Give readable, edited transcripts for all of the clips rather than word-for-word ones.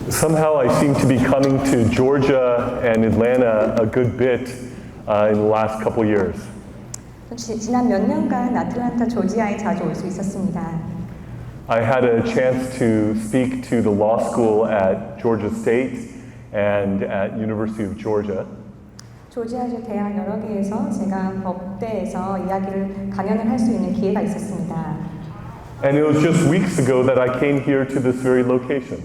Somehow I seem to be coming to Georgia and Atlanta a good bit in the last couple years. 지난 몇 년간 아틀란타 조지아에 자주 올 수 있었습니다. I had a chance to speak to the law school at Georgia State and at University of Georgia. 조지아주 대학 여러 개에서 제가 법대에서 이야기를 강연을 할 수 있는 기회가 있었습니다. And it was just weeks ago that I came here to this very location.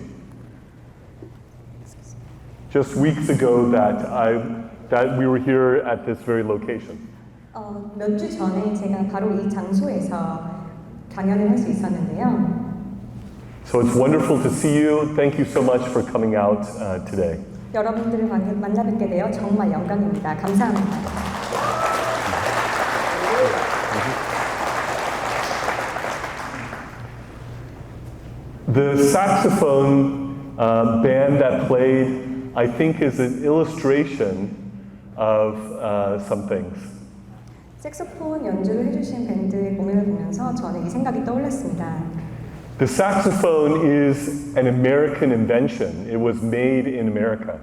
Just weeks ago that we were here at this very location. 몇 주 전에 제가 바로 이 장소에서 강연을 할 수 있었는데요. So it's wonderful to see you. Thank you so much for coming out today. 여러분들을 만나 뵙게 되어 정말 영광입니다. 감사합니다. The saxophone band that played, I think, is an illustration of some things. 색소폰 연주를 해주신 밴드의 공연을 보면서 저는 이 생각이 떠올랐습니다. The saxophone is an American invention. It was made in America.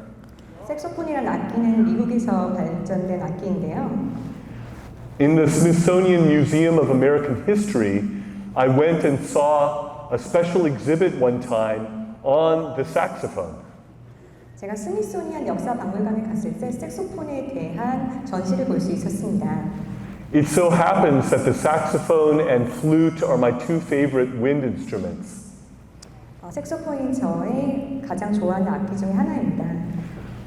색소폰이라는 악기는 미국에서 발전된 악기인데요. In the Smithsonian Museum of American History, I went and saw a special exhibit one time on the saxophone. 제가 스미소니안 역사박물관에 갔을 때 색소폰에 대한 전시를 볼 수 있었습니다. It so happens that the saxophone and flute are my two favorite wind instruments. 색소폰이 저의 가장 좋아하는 악기 중에 하나입니다.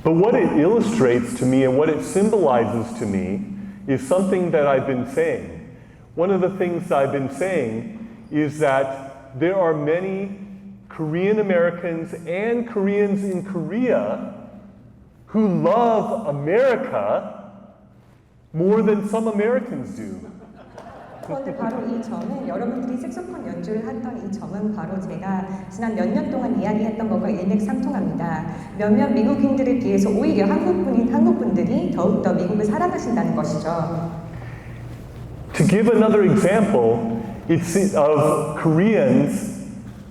But what it illustrates to me and what it symbolizes to me is something that I've been saying. One of the things I've been saying is that there are many Korean Americans and Koreans in Korea who love America more than some Americans do. 그런데 바로 이 점은 여러분들이 색소폰 연주를 했던 이 점은 바로 제가 지난 몇 년 동안 이야기했던 것과 일맥상통합니다. 몇몇 미국인들에 비해서 오히려 한국분들이 더욱더 미국을 사랑하신다는 것이죠. To give another example, it's of Koreans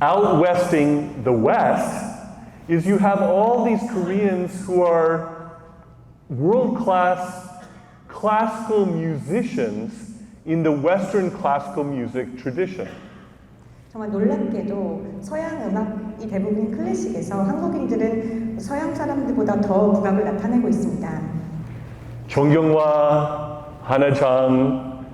out westing the West, is you have all these Koreans who are world-class classical musicians in the Western classical music tradition. 정말 놀랍게도 서양 음악이 대부분 클래식에서 한국인들은 서양 사람들보다 더 국악을 나타내고 있습니다. 정경화, 한하장,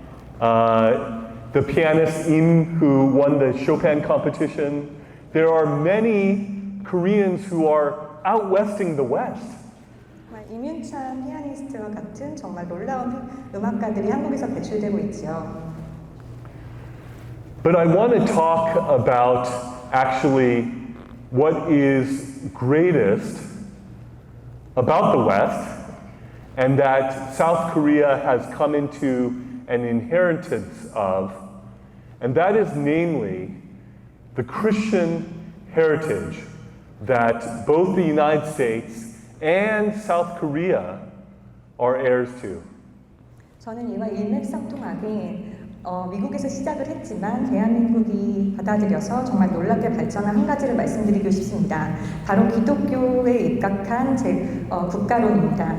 the pianist Im who won the Chopin competition. There are many Koreans who are out westing the West. 임윤찬 피아니스트와 같은 정말 놀라운 음악가들이 한국에서 배출되고 있죠. But I want to talk about actually what is greatest about the West and that South Korea has come into an inheritance of, and that is namely the Christian heritage that both the United States and South Korea are heirs to. 저는 이와 일맥상통하게 미국에서 시작을 했지만 대한민국이 받아들여서 정말 놀랍게 발전한 한 가지를 말씀드리고 싶습니다. 바로 기독교에 입각한 국가론입니다.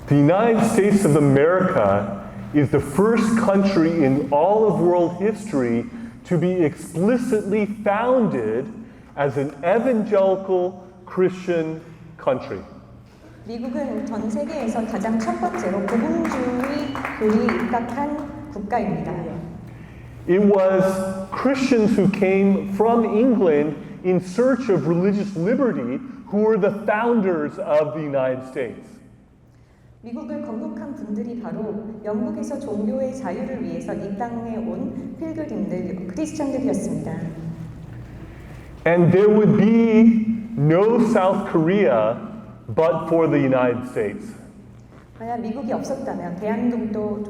The United States of America is the first country in all of world history to be explicitly founded as an evangelical Christian country. 미국은 전 세계에서 가장 첫 번째로 복음주의 교리에 입각한 국가입니다. It was Christians who came from England in search of religious liberty who were the founders of the United States. 미국을 건국한 분들이 바로 영국에서 종교의 자유를 위해서 이 땅에 온 필그림들, 크리스천들이었습니다. And there would be no South Korea but for the United States. 만약 미국이 없었다면 대한민국도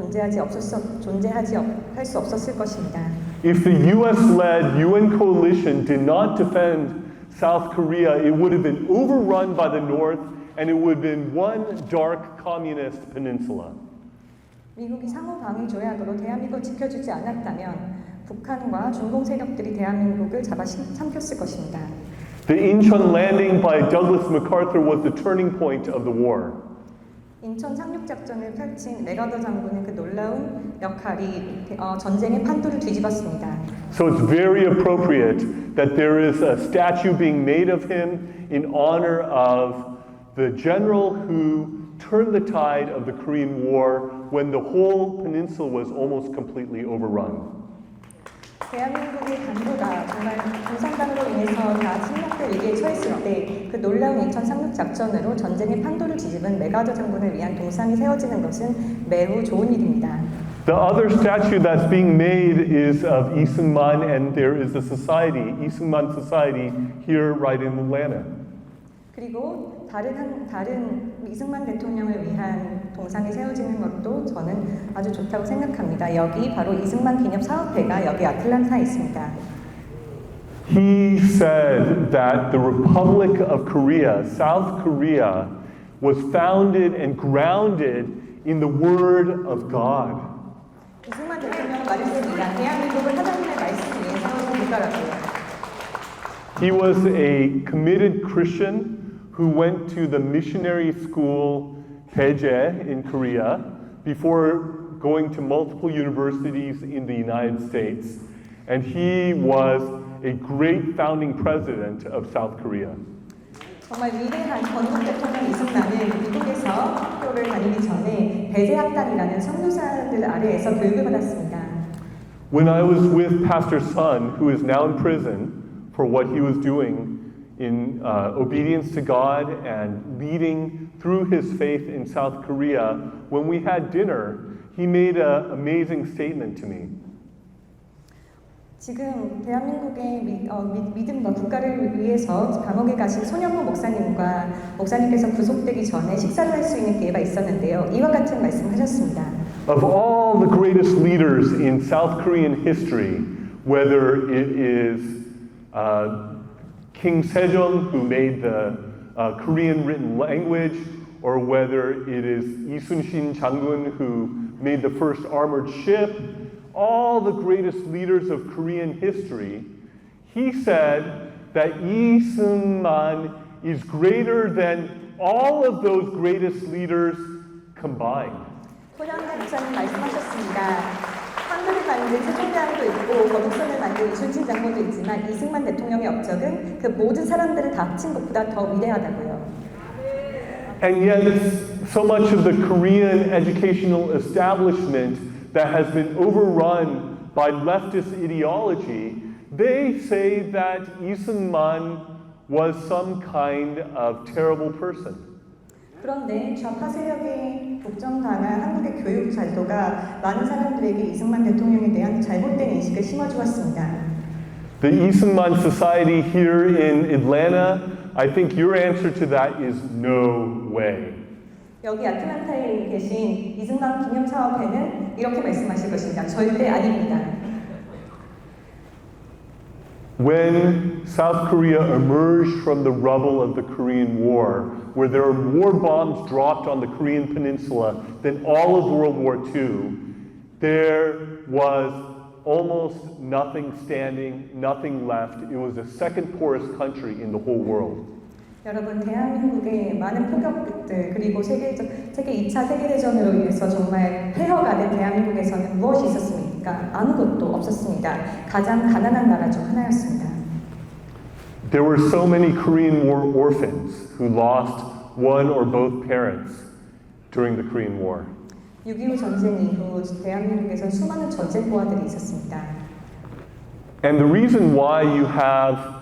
할 수 없었을 것입니다. If the U.S.-led UN coalition did not defend South Korea, it would have been overrun by the North, and it would have been one dark communist peninsula. 미국이 상호 방위 조약으로 대한민국을 지켜주지 않았다면 북한과 중공 세력들이 대한민국을 잡아 삼켰을 것입니다. The Incheon landing by Douglas MacArthur was the turning point of the war. 인천 상륙 작전을 펼친 맥아더 장군의 그 놀라운 역할이 전쟁의 판도를 뒤집었습니다. So it's very appropriate that there is a statue being made of him in honor of the general who turned the tide of the Korean War when the whole peninsula was almost completely overrun. 대한민국의 간부가 정말 공산당으로 인해서 다 침략될 위기에 처했을 때 그 놀라운 인천 상륙 작전으로 전쟁의 판도를 뒤집은 맥아더 장군을 위한 동상이 세워지는 것은 매우 좋은 일입니다. The other statue that's being made is of Lee Seung-man, and there is a society, Lee Seung-man Society, here right in Atlanta. 그리고 다른 이승만 대통령을 위한 동상이 세워지는 것도 저는 아주 좋다고 생각합니다. 여기 바로 이승만 기념 사업회가 여기 아틀란타에 있습니다. He said that the Republic of Korea, South Korea, was founded and grounded in the Word of God. 이승만 대통령은 말했습니다. 대한민국을 하나님의 말씀 위에 세워진 국가라고요. He was a committed Christian who went to the missionary school Daeje in Korea before going to multiple universities in the United States. And he was a great founding president of South Korea. 정말 위대한 건국 대통령 이승만은 미국에서 학교를 다니기 전에 대제학단이라는 선교사들 아래에서 교육을 받았습니다. When I was with Pastor Sun, who is now in prison for what he was doing in obedience to God and leading through his faith in South Korea, when we had dinner, he made an amazing statement to me. 지금 대한민국의 믿음과 국가를 위해서 감옥에 가신 손영무 목사님께서 구속되기 전에 식사를 할 수 있는 기회가 있었는데요. 이와 같은 말씀하셨습니다. Of all the greatest leaders in South Korean history, whether it is King Sejong, who made the Korean written language, or whether it is Lee Sun-shin 장군, who made the first armored ship, all the greatest leaders of Korean history, he said that Lee Seung-man is greater than all of those greatest leaders combined. 손영무 목사님 말씀하셨습니다. 한글을 만든 세종대왕도 있고 거북선을 만든 이순신 장군도 있지만 이승만 대통령의 업적은 그 모든 사람들을 다 합친 것보다 더 위대하다고요. And yet, so much of the Korean educational establishment that has been overrun by leftist ideology, they say that Lee Seung-man was some kind of terrible person. 그런데 좌파 세력의 독점당한 한국의 교육 제도가 많은 사람들에게 이승만 대통령에 대한 잘못된 인식을 심어주었습니다. The Lee Seung-man Society here in Atlanta, I think your answer to that is no way. 여기 아틀란타에 계신 이승만 기념사업회는 이렇게 말씀하실 것입니다. 절대 아닙니다. When South Korea emerged from the rubble of the Korean War, where there were more bombs dropped on the Korean peninsula than all of World War II, there was almost nothing standing, nothing left. It was the second poorest country in the whole world. 여러분, 대한민국의 많은 폭격들 그리고 세계 2차 세계대전으로 인해서 정말 폐허가 된 대한민국에서는 무엇이 있었습니까? 아무것도 없었습니다. 가장 가난한 나라 중 하나였습니다. There were so many Korean War orphans who lost one or both parents during the Korean War. 6.25 전쟁 이후 대한민국에선 수많은 전쟁고아들이 있었습니다. And the reason why you have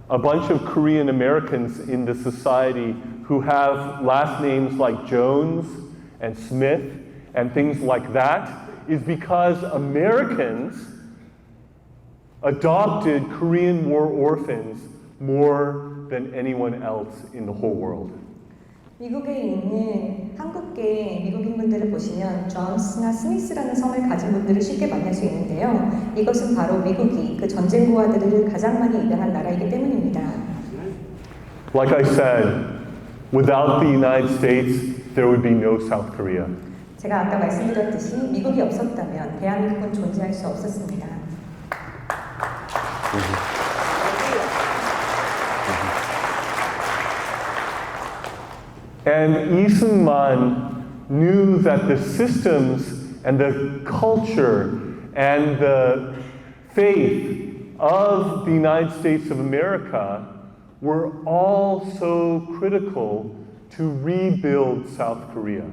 a bunch of Korean Americans in the society who have last names like Jones and Smith and things like that is because Americans adopted Korean War orphans more than anyone else in the whole world. 미국에 있는 한국계 미국인분들을 보시면 존스나 스미스라는 성을 가진 분들을 쉽게 만날 수 있는데요. 이것은 바로 미국이 그 전쟁고아들을 가장 많이 입양한 나라이기 때문입니다. Like I said, without the United States, there would be no South Korea. 제가 아까 말씀드렸듯이 미국이 없었다면 대한민국은 존재할 수 없었습니다. And Lee Seung-man knew that the systems and the culture and the faith of the United States of America were all so critical to rebuild South Korea.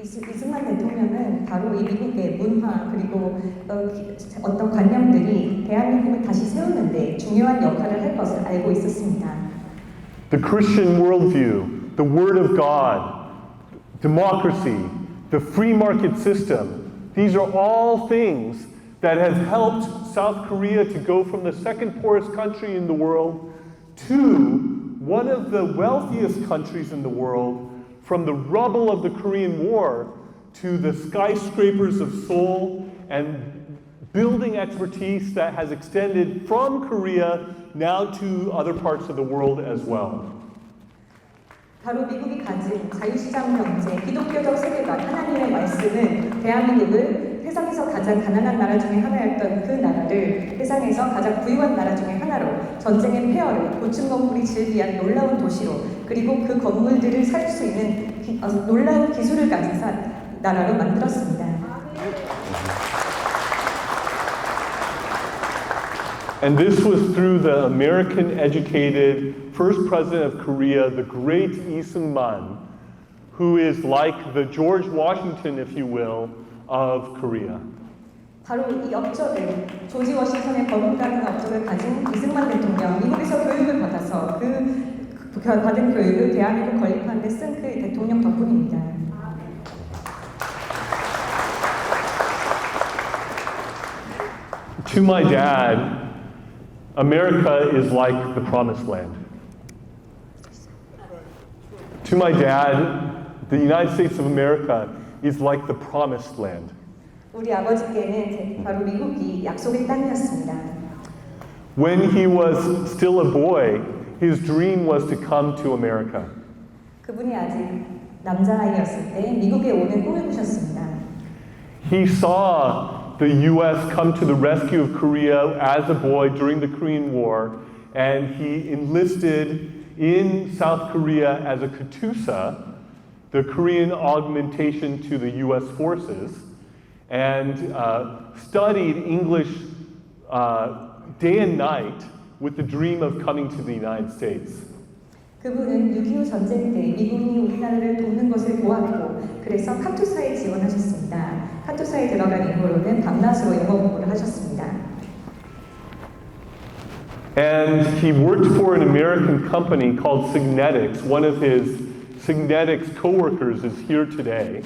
이승만 대통령은 바로 이 미국의 문화 그리고 어떤 관념들이 대한민국을 다시 세우는데 중요한 역할을 할 것을 알고 있었습니다. The Christian worldview, the Word of God, democracy, the free market system, these are all things that have helped South Korea to go from the second poorest country in the world to one of the wealthiest countries in the world, from the rubble of the Korean War to the skyscrapers of Seoul and building expertise that has extended from Korea now to other parts of the world as well. 바로 미국이 가진 자유시장 경제, 기독교적 세계관, 하나님의 말씀은 대한민국을 세상에서 가장 가난한 나라 중에 하나였던 그 나라를 세상에서 가장 부유한 나라 중에 하나로, 전쟁의 폐허를 고층 건물이 즐비한 놀라운 도시로, 그리고 그 건물들을 살 수 있는 놀라운 기술을 가진 나라로 만들었습니다. And this was through the American-educated first president of Korea, the great Lee Seung-man, who is like the George Washington, if you will, of Korea. 바로 이 업적을, 조지 워싱턴의 버금 같은 업적을 가진 이승만 대통령, 미국에서 교육을 받아서 받은 교육을 대한민국 건립하는 데 쓴 그 대통령 덕분입니다. To my dad, America is like the promised land. To my dad, the United States of America is like the promised land. 우리 아버지께는 바로 미국이 약속의 땅이었습니다. When he was still a boy, his dream was to come to America. 그분이 아직 남자아이였을 때 미국에 오는 꿈을 꾸셨습니다. He saw the U.S. come to the rescue of Korea as a boy during the Korean War, and he enlisted in South Korea as a Katyusha, the Korean augmentation to the U.S. forces, and studied English day and night with the dream of coming to the United States. 그분은 6.25 전쟁 때 미군이 우리나라를 돕는 것을 보았고 그래서 카투사에 지원하셨습니다. 카투사에 들어간 이후로는 밤낮으로 영어 공부를 하셨습니다. And he worked for an American company called Signetics. One of his Signetics co-workers is here today.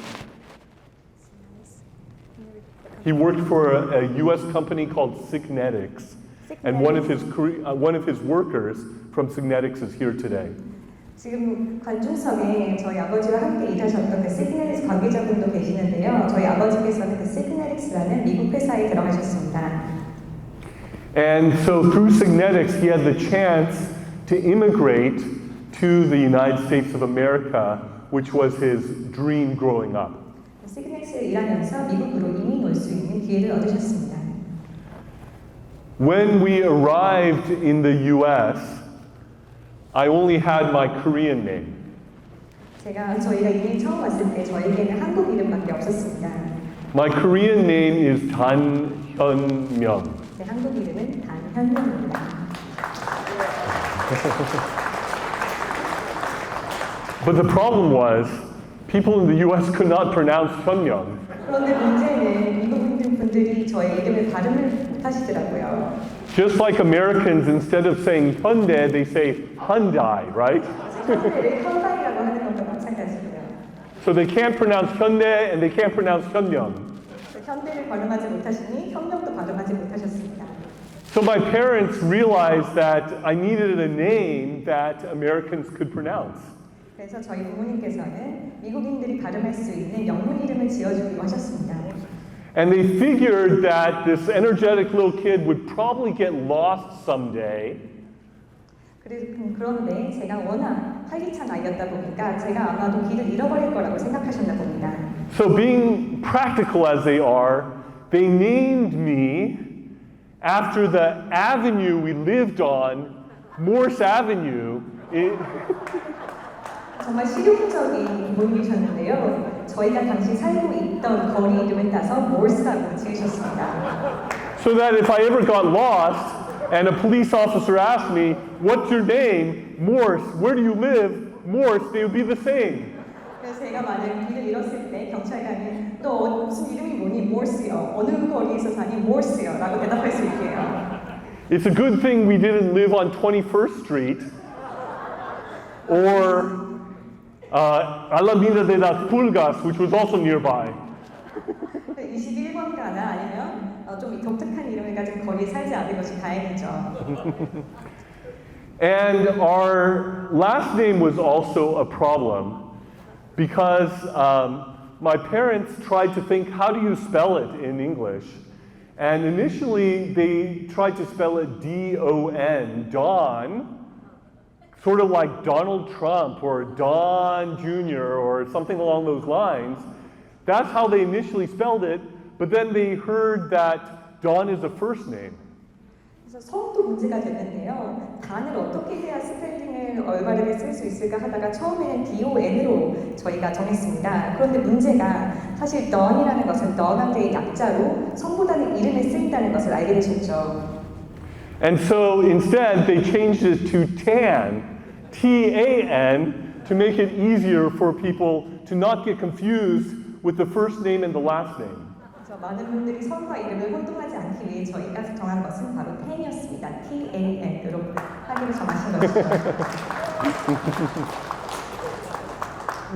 He worked for a U.S. company called Signetics, and one of his workers from Signetics is here today. 지금 관중석에 저희 아버지와 함께 일하셨던 그 시그네릭스 관계자분도 계시는데요. 저희 아버지께서는 그 시그네릭스라는 미국 회사에 들어가셨습니다. And so through Signetics, he had the chance to immigrate to the United States of America, which was his dream growing up. 시그네릭스에 일하면서 미국으로 이민 올 수 있는 기회를 얻으셨습니다. When we arrived in the U.S., I only had my Korean name. 저희가 이민 처음 왔을 때 저에게는 한국 이름밖에 없었습니다. My Korean name is 단현명. 제 한국 이름은 단현명입니다. But the problem was, people in the U.S. could not pronounce 현명. 그런데 문제는 미국 분들이 저의 이름을 발음을 못하시더라고요. Just like Americans, instead of saying Hyundai, they say Hyundai, right? 현대를 현대라고 하는 것과 마찬가지고요. So they can't pronounce Hyundai and they can't pronounce 현명. 현대를 발음하지 못하시니 현명도 발음하지 못하셨습니다. So my parents realized that I needed a name that Americans could pronounce. 그래서 저희 부모님께서는 미국인들이 발음할 수 있는 영문 이름을 지어주기로 하셨습니다. And they figured that this energetic little kid would probably get lost someday. 그런데 제가 워낙 활기찬 아이였다 보니까 제가 아마도 길을 잃어버릴 거라고 생각하셨나 봅니다. So being practical as they are, they named me after the avenue we lived on, Morse Avenue. 정말 실용적인 부모님이셨는데요. 저희가 당시 살고 있던 거리 이름을 따서 몰스라고 지으셨습니다. So that if I ever got lost and a police officer asked me, "What's your name?" Morse. Where do you live? Morse. They would be the same. 그래서 제가 만약 길을 잃었을 때 경찰관이 너 무슨 이름이 뭐니? 몰스요. 어느 거리에서 사니? 몰스요. 라고 대답할 수 있게요. It's a good thing we didn't live on 21st Street or Alameda de las Pulgas, which was also nearby. 21번가나 아니면 좀 독특한 이름을 가진 거리에 살지 않은 것이 다행이죠. And our last name was also a problem because my parents tried to think, how do you spell it in English? And initially they tried to spell it D-O-N, Don, sort of like Donald Trump or Don Jr. or something along those lines. That's how they initially spelled it, but then they heard that Don is a first name. 그래서 성도 문제가 됐는데요. 단을 어떻게 해야 스펠링을 올바르게 쓸 수 있을까 하다가 처음에는 DON으로 저희가 정했습니다. 그런데 문제가 사실 던이라는 것은 너한테의 약자로 성보다는 이름에 쓰인다는 것을 알게 되셨죠. And so instead they changed it to Tan, T-A-N, to make it easier for people to not get confused with the first name and the last name. 그래서 많은 분들이 성과 이름을 혼동하지 않기 위해 저희가 정한 것은 바로 텐이었습니다. T-A-N으로 하기로 정하신 것이죠.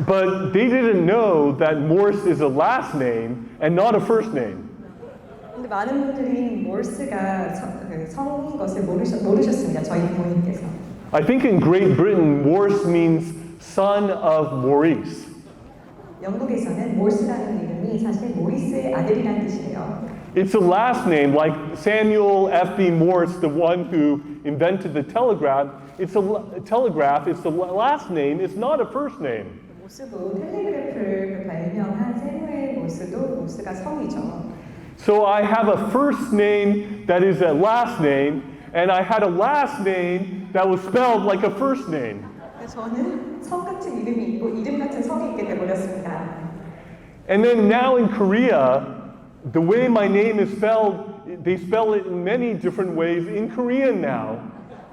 But they didn't know that Morse is a last name and not a first name. 근데 많은 분들이 몰스가 성인 것을 모르셨습니다. 저희 부모님께서. I think in Great Britain, Morse means son of Maurice. 영국에서는 몰스라는 이름이 사실 모리스의 아들이라는 뜻이에요. It's a last name, like Samuel F.B. Morse, the one who invented the telegraph. It's a telegraph. It's the last name. It's not a first name. 모스도 텔레그래프를 발명한 세무엘 모스도 모스가 성이죠. So I have a first name that is a last name, and I had a last name that was spelled like a first name. 저는 성 같은 이름이 있고 이름 같은 성이 있게 되버렸습니다. And then now in Korea, the way my name is spelled, they spell it in many different ways in Korean now.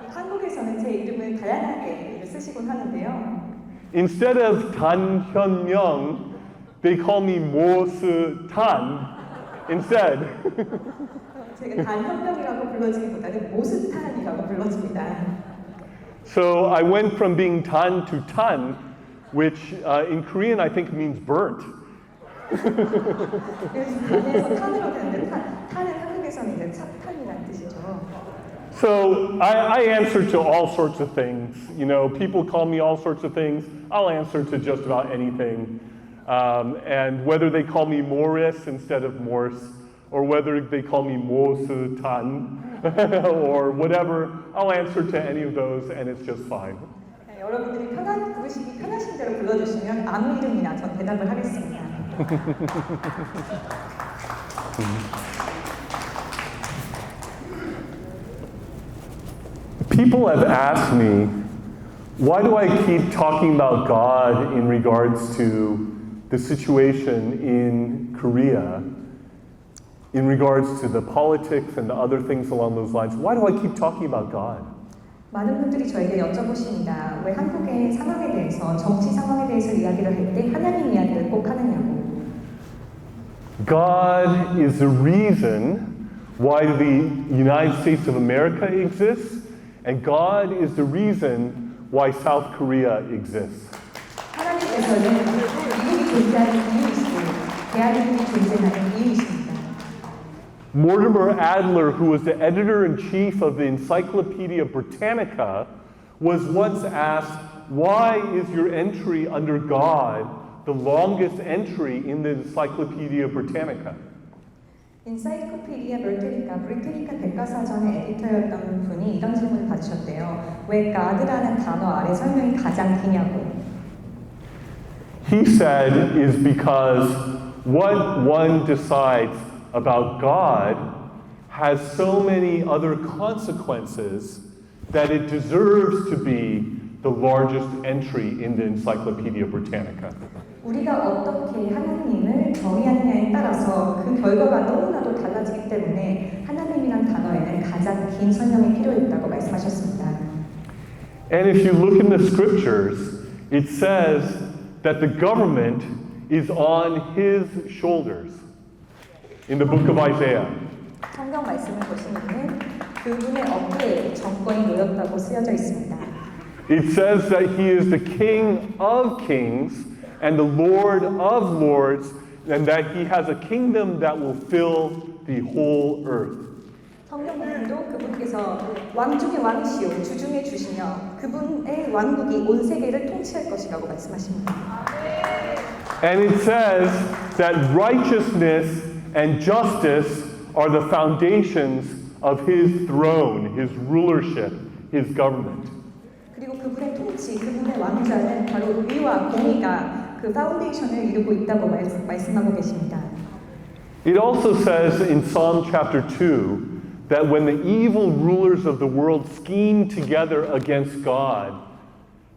한국에서는 제 이름을 다양하게 쓰시곤 하는데요. Instead of Dan Hyun-young, they call me Mo Se-tan instead. 제가 단현명이라고 불러지기보다는 모스탄이라고 불러집니다. So I went from being tan to tan, which in Korean I think means burnt. 그래서 단에서 탄으로 되는데 탄은 한국에서는 이제 차탄이라는 뜻이죠. So I answer to all sorts of things. You know, people call me all sorts of things. I'll answer to just about anything. And whether they call me Morris instead of Morse, or whether they call me Mo-se-tan, or whatever, I'll answer to any of those, and it's just fine. 여러분들이 부르시기 편하신 대로 불러주시면 아무 이름이나 전 대답을 하겠습니다. People have asked me, why do I keep talking about God in regards to the situation in Korea, in regards to the politics and the other things along those lines? Why do I keep talking about God? 많은 분들이 저에게 여쭤보십니다. 왜 한국의 상황에 대해서, 정치 상황에 대해서 이야기를 할 때 하나님 이야기를 꼭 하느냐고. God is the reason why the United States of America exists, and God is the reason why South Korea exists. 하나님께서는 미국이 존재하는 이유이시고 대한민국이 존재하는 이유이십니다. Mortimer Adler, who was the editor-in-chief of the Encyclopedia Britannica, was once asked, why is your entry under God the longest entry in the Encyclopedia Britannica? 인사이클로피디아 브리테니카 백과사전의 에디터였던 분이 이런 질문을 받으셨대요. 왜 God라는 단어 아래 설명이 가장 기냐고. He said is because what one decides about God has so many other consequences that it deserves to be the largest entry in the Encyclopedia Britannica. 우리가 어떻게 하나님을 정의하느냐에 따라서 그 결과가 너무나도 달라지기 때문에 하나님이란 단어에는 가장 긴 설명이 필요했다고 말씀하셨습니다. And if you look in the scriptures, it says that the government is on his shoulders. In the book of Isaiah. 성경 말씀을 보시면은 그분의 어깨에 정권이 놓였다고 쓰여져 있습니다. It says that he is the King of kings and the Lord of lords, and that he has a kingdom that will fill the whole earth. 성경 말씀도 그분께서 왕 중의 왕이시오 주 중의 주시며 그분의 왕국이 온 세계를 통치할 것이라고 말씀하십니다. And it says that righteousness and justice are the foundations of his throne, his rulership, his government. 그리고 그분의 통치, 그분의 왕좌는 바로 의와 공의가 그 파운데이션을 이루고 있다고 말씀하고 계십니다. It also says in Psalm chapter 2 that when the evil rulers of the world scheme together against God,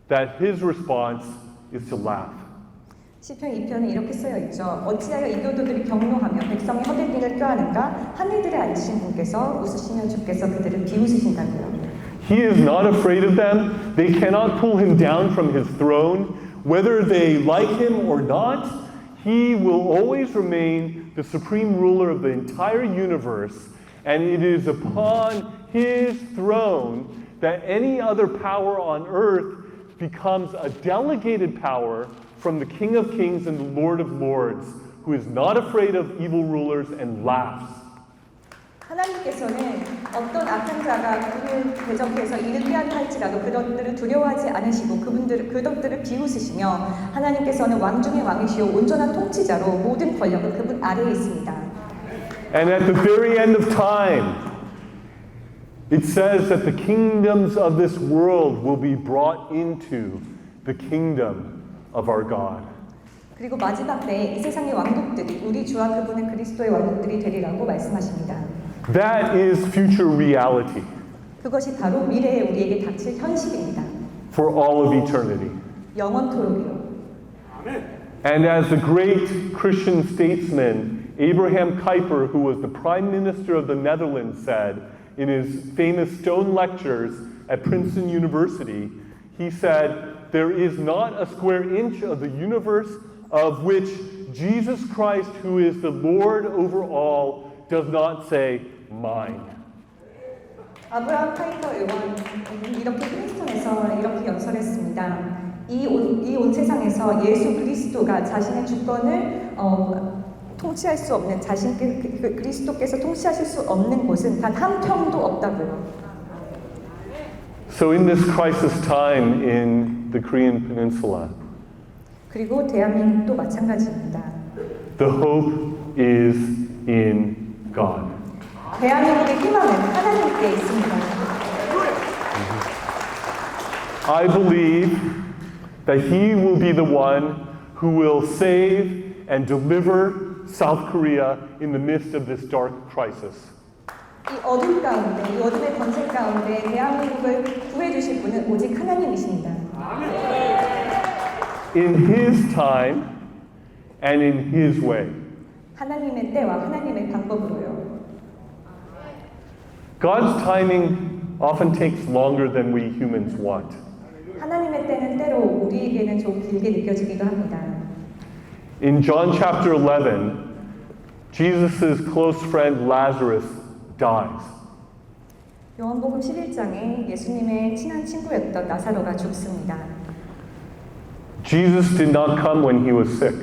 that his response is to laugh. 시편 2편에 이렇게 쓰여 있죠. 어찌하여 이교도들이 경노하며 백성이 헛된 일을 꾀하는가? 하늘들에 앉으신 분께서 웃으시면 주께서 그들을 비웃으신다고요. He is not afraid of them. They cannot pull him down from his throne. Whether they like him or not, he will always remain the supreme ruler of the entire universe. And it is upon his throne that any other power on earth becomes a delegated power from the King of Kings and the Lord of Lords, who is not afraid of evil rulers and laughs. 하나님께서는 어떤 악한 자가 그를 대적해서 이를 꾀한다 할지라도 그것들을 두려워하지 않으시고 그것들을 비웃으시며 하나님께서는 왕 중의 왕이시오 온전한 통치자로 모든 권력은 그분 아래에 있습니다. And at the very end of time, it says that the kingdoms of this world will be brought into the kingdom of our God. 그리고 마지막 때에 이 세상의 왕국들이 우리 주와 그분의 그리스도의 왕국들이 되리라고 말씀하십니다. That is future reality 그것이 바로 미래에 우리에게 닥칠 현실입니다. for all of eternity. 영원토록이요. And as the great Christian statesman Abraham Kuyper, who was the Prime Minister of the Netherlands, said in his famous Stone Lectures at Princeton University, he said, "There is not a square inch of the universe of which Jesus Christ, who is the Lord over all, does not say, mine." 아브라함 카이퍼 의원은 이렇게 프린스턴에서 이렇게 연설했습니다. 이 온 세상에서 예수 그리스도가 자신의 주권을 통치할 수 없는 그리스도께서 통치하실 수 없는 곳은 단 한 평도 없다고요. So in this crisis time in the Korean Peninsula, 그리고 대한민국도 마찬가지입니다. the hope is in God. 대한민국의 희망은 하나님께 있습니다. I believe that He will be the one who will save and deliver South Korea in the midst of this dark crisis. 이 어둠 가운데, 이 어둠의 번색 가운데 대한민국을 구해 주실 분은 오직 하나님이십니다. In His time and in His way. 하나님의 때와 하나님의 방법으로요. God's timing often takes longer than we humans want. 하나님의 때는 때로 우리에게는 좀 길게 느껴지기도 합니다. In John chapter 11, Jesus' close friend Lazarus dies. 요한복음 11장에 예수님의 친한 친구였던 나사로가 죽습니다. Jesus did not come when he was sick.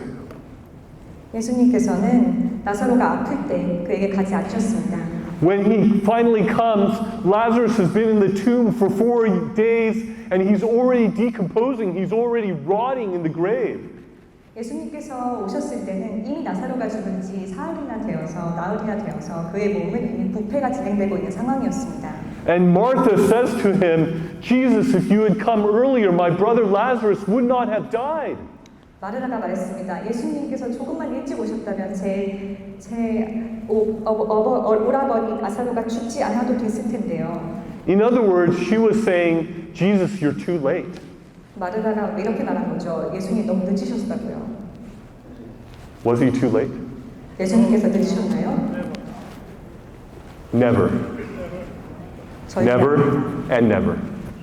예수님께서는 나사로가 아플 때 그에게 가지 않으셨습니다. When he finally comes, Lazarus has been in the tomb for 4 days and he's already decomposing, he's already rotting in the grave. 예수님께서 오셨을 때는 이미 나사로가 죽은 지 사흘이나 되어서 나흘이나 되어서 그의 몸은 이미 부패가 진행되고 있는 상황이었습니다. And Martha says to him, Jesus, if you had come earlier, my brother Lazarus would not have died. 마르다가 말했습니다. 예수님께서 조금만 일찍 오셨다면 오라버니 나사로가 죽지 않아도 됐을 텐데요. In other words, she was saying, Jesus, you're too late. 마르다가 이렇게 말한 거죠. 예수님 너무 늦으셨다고요. Was he too late? 예수님께서 늦으셨나요? Never. 절대 Never 아닙니다. and never.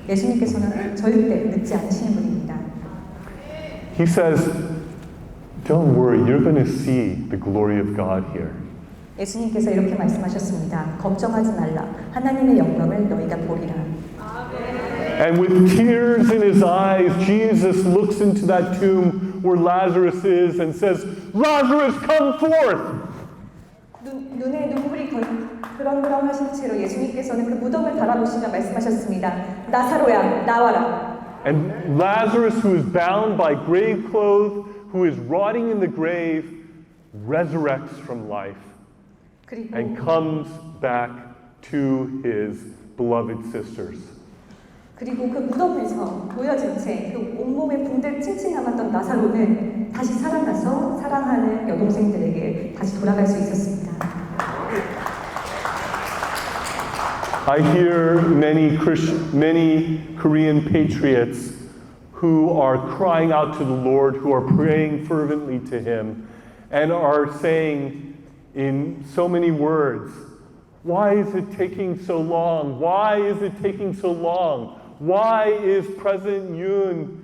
예수님께서는 절대 늦지 않으시는 분입니다. He says, don't worry, you're going to see the glory of God here. 예수님께서 이렇게 말씀하셨습니다. 걱정하지 말라. 하나님의 영광을 너희가 보리라. And with tears in his eyes, Jesus looks into that tomb where Lazarus is and says, Lazarus, come forth! 눈에 눈물이 그렁그렁 하신 채로 예수님께서는 그 무덤을 바라보시며 말씀하셨습니다. 나사로야, 나와라. And Lazarus, who is bound by grave clothes, who is rotting in the grave, resurrects from life and 그리고 comes back to his beloved sisters. 그리고 그 무덤에서 보여진 채 그 온몸에 붕대 칭칭 남았던 나사로는 다시 살아나서 사랑하는 여동생들에게 다시 돌아갈 수 있었습니다. I hear many Korean patriots who are crying out to the Lord, who are praying fervently to Him, and are saying in so many words, why is it taking so long? Why is it taking so long? Why is President Yoon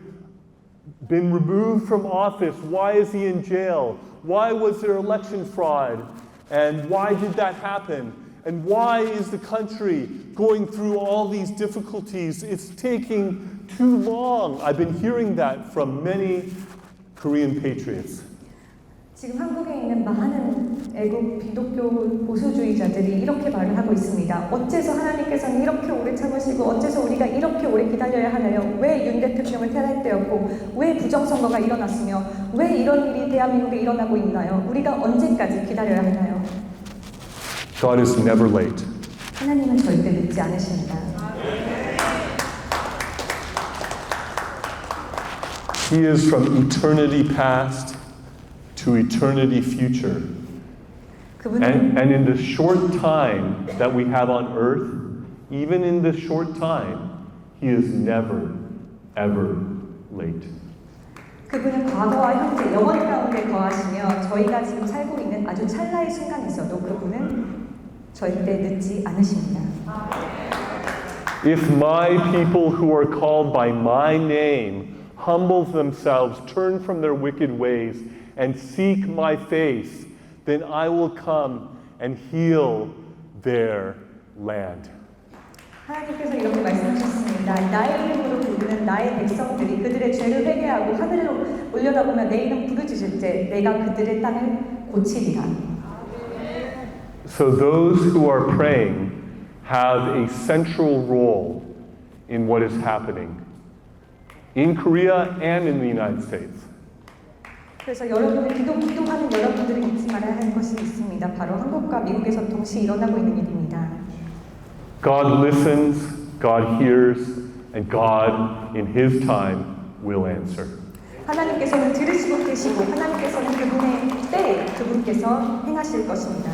been removed from office? Why is he in jail? Why was there election fraud? And why did that happen? And why is the country going through all these difficulties? It's taking too long. I've been hearing that from many Korean patriots. 지금 한국에 있는 많은 애국 기독교 보수주의자들이 이렇게 말을 하고 있습니다. 어째서 하나님께서는 이렇게 오래 참으시고 어째서 우리가 이렇게 오래 기다려야 하나요? 왜 윤 대통령을 퇴할 때였고 왜 부정선거가 일어났으며 왜 이런 일이 대한민국에 일어나고 있나요? 우리가 언제까지 기다려야 하나요? God is never late. 하나님은 절대 늦지 않으십니다. He is from eternity past to eternity future. 그분은 And in the short time that we have on earth, even in this short time, He is never, ever late. 그분은 과거와 현재 영원 가운데 거하시며 저희가 지금 살고 있는 아주 찰나의 순간에서도 그분은 절대 늦지 않으십니다. If my people who are called by my name humble themselves, turn from their wicked ways, and seek my face, then I will come and heal their land. 하나님께서 이렇게 말씀하셨습니다. 나의 이름으로 부르는 나의 백성들이 그들의 죄를 회개하고 하늘로 올려다보며 내 이름 부르짖을 때 내가 그들의 땅을 고치리라. So those who are praying have a central role in what is happening in Korea and in the United States. 그래서 여러분을 기도하는 여러분들이 잊지 말아야 할 것이 있습니다. 바로 한국과 미국에서 동시에 일어나고 있는 일입니다. God listens, God hears, and God in His time will answer. 하나님께서는 들으시고 계시고 하나님께서는 그분의 때에 그분께서 행하실 것입니다.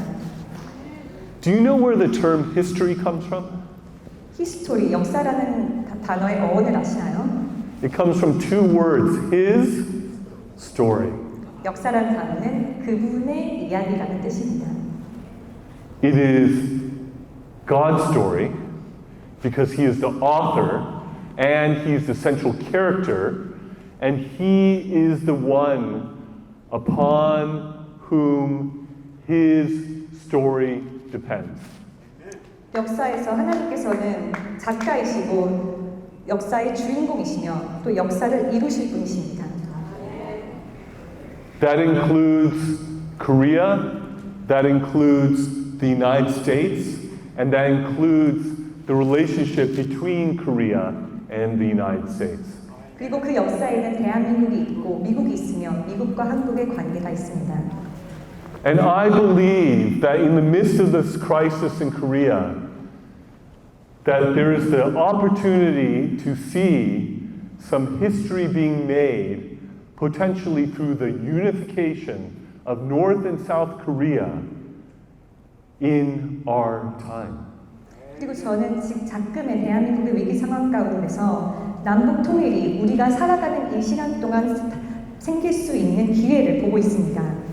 Do you know where the term history comes from? 히스토리, 역사라는 단어의 어원을 아시나요? It comes from two words, His story. 역사라는 단어는 그분의 이야기라는 뜻입니다. It is God's story because He is the author and He is the central character and He is the one upon whom His story depends. 역사에서 하나님께서는 작가이시고 역사의 주인공이시며 또 역사를 이루실 분이십니다. That includes Korea, that includes the United States, and that includes the relationship between Korea and the United States. 그리고 그 역사에는 대한민국이 있고 미국이 있으며 미국과 한국의 관계가 있습니다. And I believe that in the midst of this crisis in Korea, that there is the opportunity to see some history being made potentially through the unification of North and South Korea in our time. 그리고 저는 지금 작금의 대한민국의 위기 상황 가운데서 남북 통일이 우리가 살아가는 이 시간 동안 생길 수 있는 기회를 보고 있습니다.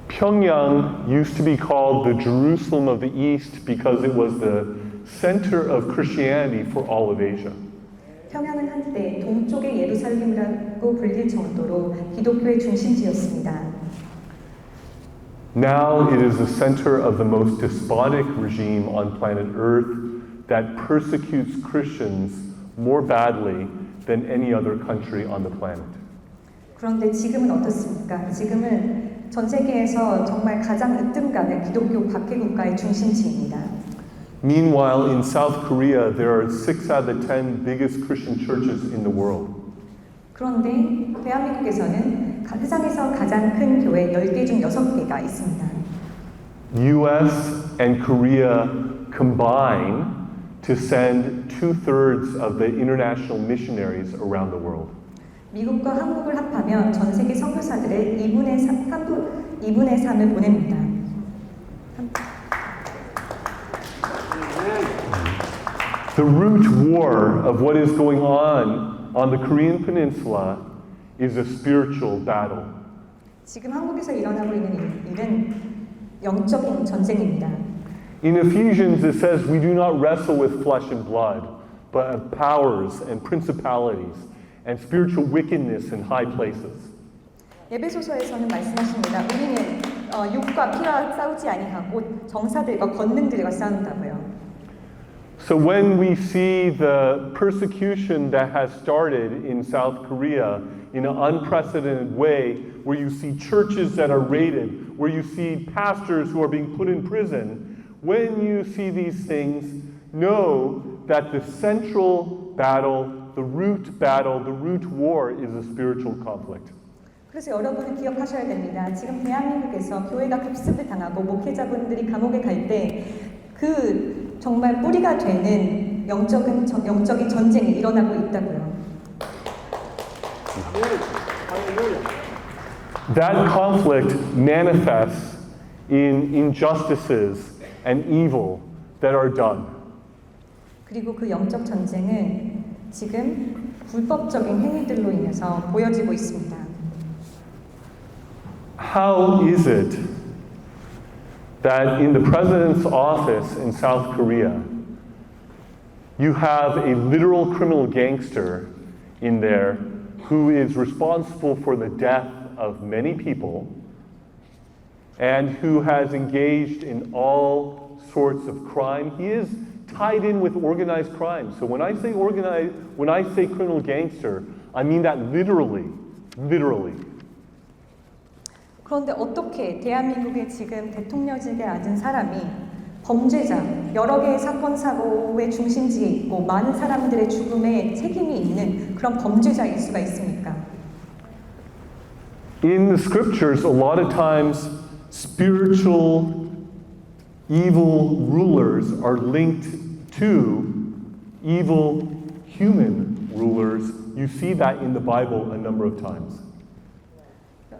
Pyongyang used to be called the Jerusalem of the East because it was the center of Christianity for all of Asia. 평양은 한때 동쪽의 예루살렘이라고 불릴 정도로 기독교의 중심지였습니다. Now it is the center of the most despotic regime on planet Earth that persecutes Christians more badly than any other country on the planet. 그런데 지금은 어떻습니까? 지금은 전 세계에서 정말 가장 으뜸가는 기독교 박해 국가의 중심지입니다. Meanwhile, in South Korea, there are 6 out of the 10 biggest Christian churches in the world. 그런데 대한민국에서는 세상에서 가장 큰 교회 10개 중 6개가 있습니다. US and Korea combine to send 2/3 of the international missionaries around the world. 미국과 한국을 합하면 전 세계 선교사들의 2분의 3을 보냅니다. The root war of what is going on the Korean Peninsula is a spiritual battle. 지금 한국에서 일어나고 있는 일은 영적인 전쟁입니다. In Ephesians it says we do not wrestle with flesh and blood, but powers and principalities and spiritual wickedness in high places. 에베소서에서는 말씀하십니다. 우리는 육과 피와 싸우지 아니하고 정사들과 권능들과 싸운다고요. So when we see the persecution that has started in South Korea in an unprecedented way, where you see churches that are raided, where you see pastors who are being put in prison, when you see these things, know that the central battle, the root war is a spiritual conflict. 그래서 여러분은 기억하셔야 됩니다. 지금 대한민국에서 교회가 급습을 당하고 목회자분들이 감옥에 갈 때 그 정말 뿌리가 되는 영적인 전쟁이 일어나고 있다고요. That conflict manifests in injustices and evil that are done. 그리고 그 영적 전쟁은 지금 불법적인 행위들로 인해서 보여지고 있습니다. How is it that in the president's office in South Korea, you have a literal criminal gangster in there who is responsible for the death of many people and who has engaged in all sorts of crime? He is tied in with organized crime. So when I say criminal gangster, I mean that literally. 그런데 어떻게 대한민국의 지금 대통령직에 앉은 사람이 범죄자, 여러 개의 사건 사고의 중심지에 있고 많은 사람들의 죽음에 책임이 있는 그런 범죄자일 수가 있습니까? In the scriptures, a lot of times spiritual evil rulers are linked to evil human rulers. You see that in the Bible a number of times.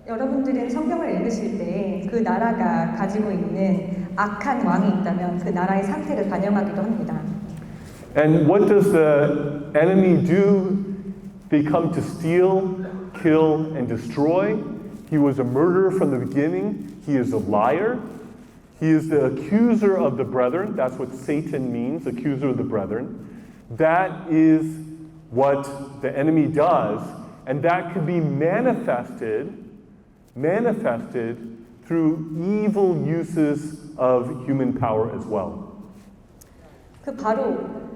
여러분들은 성경을 읽으실 때 그 나라가 가지고 있는 악한 왕이 있다면 그 나라의 상태를 반영하기도 합니다. And what does the enemy do? They come to steal, kill, and destroy. He was a murderer from the beginning. He is a liar. He is the accuser of the brethren. That's what Satan means, accuser of the brethren. That is what the enemy does, and that could be manifested through evil uses of human power as well. 그 바로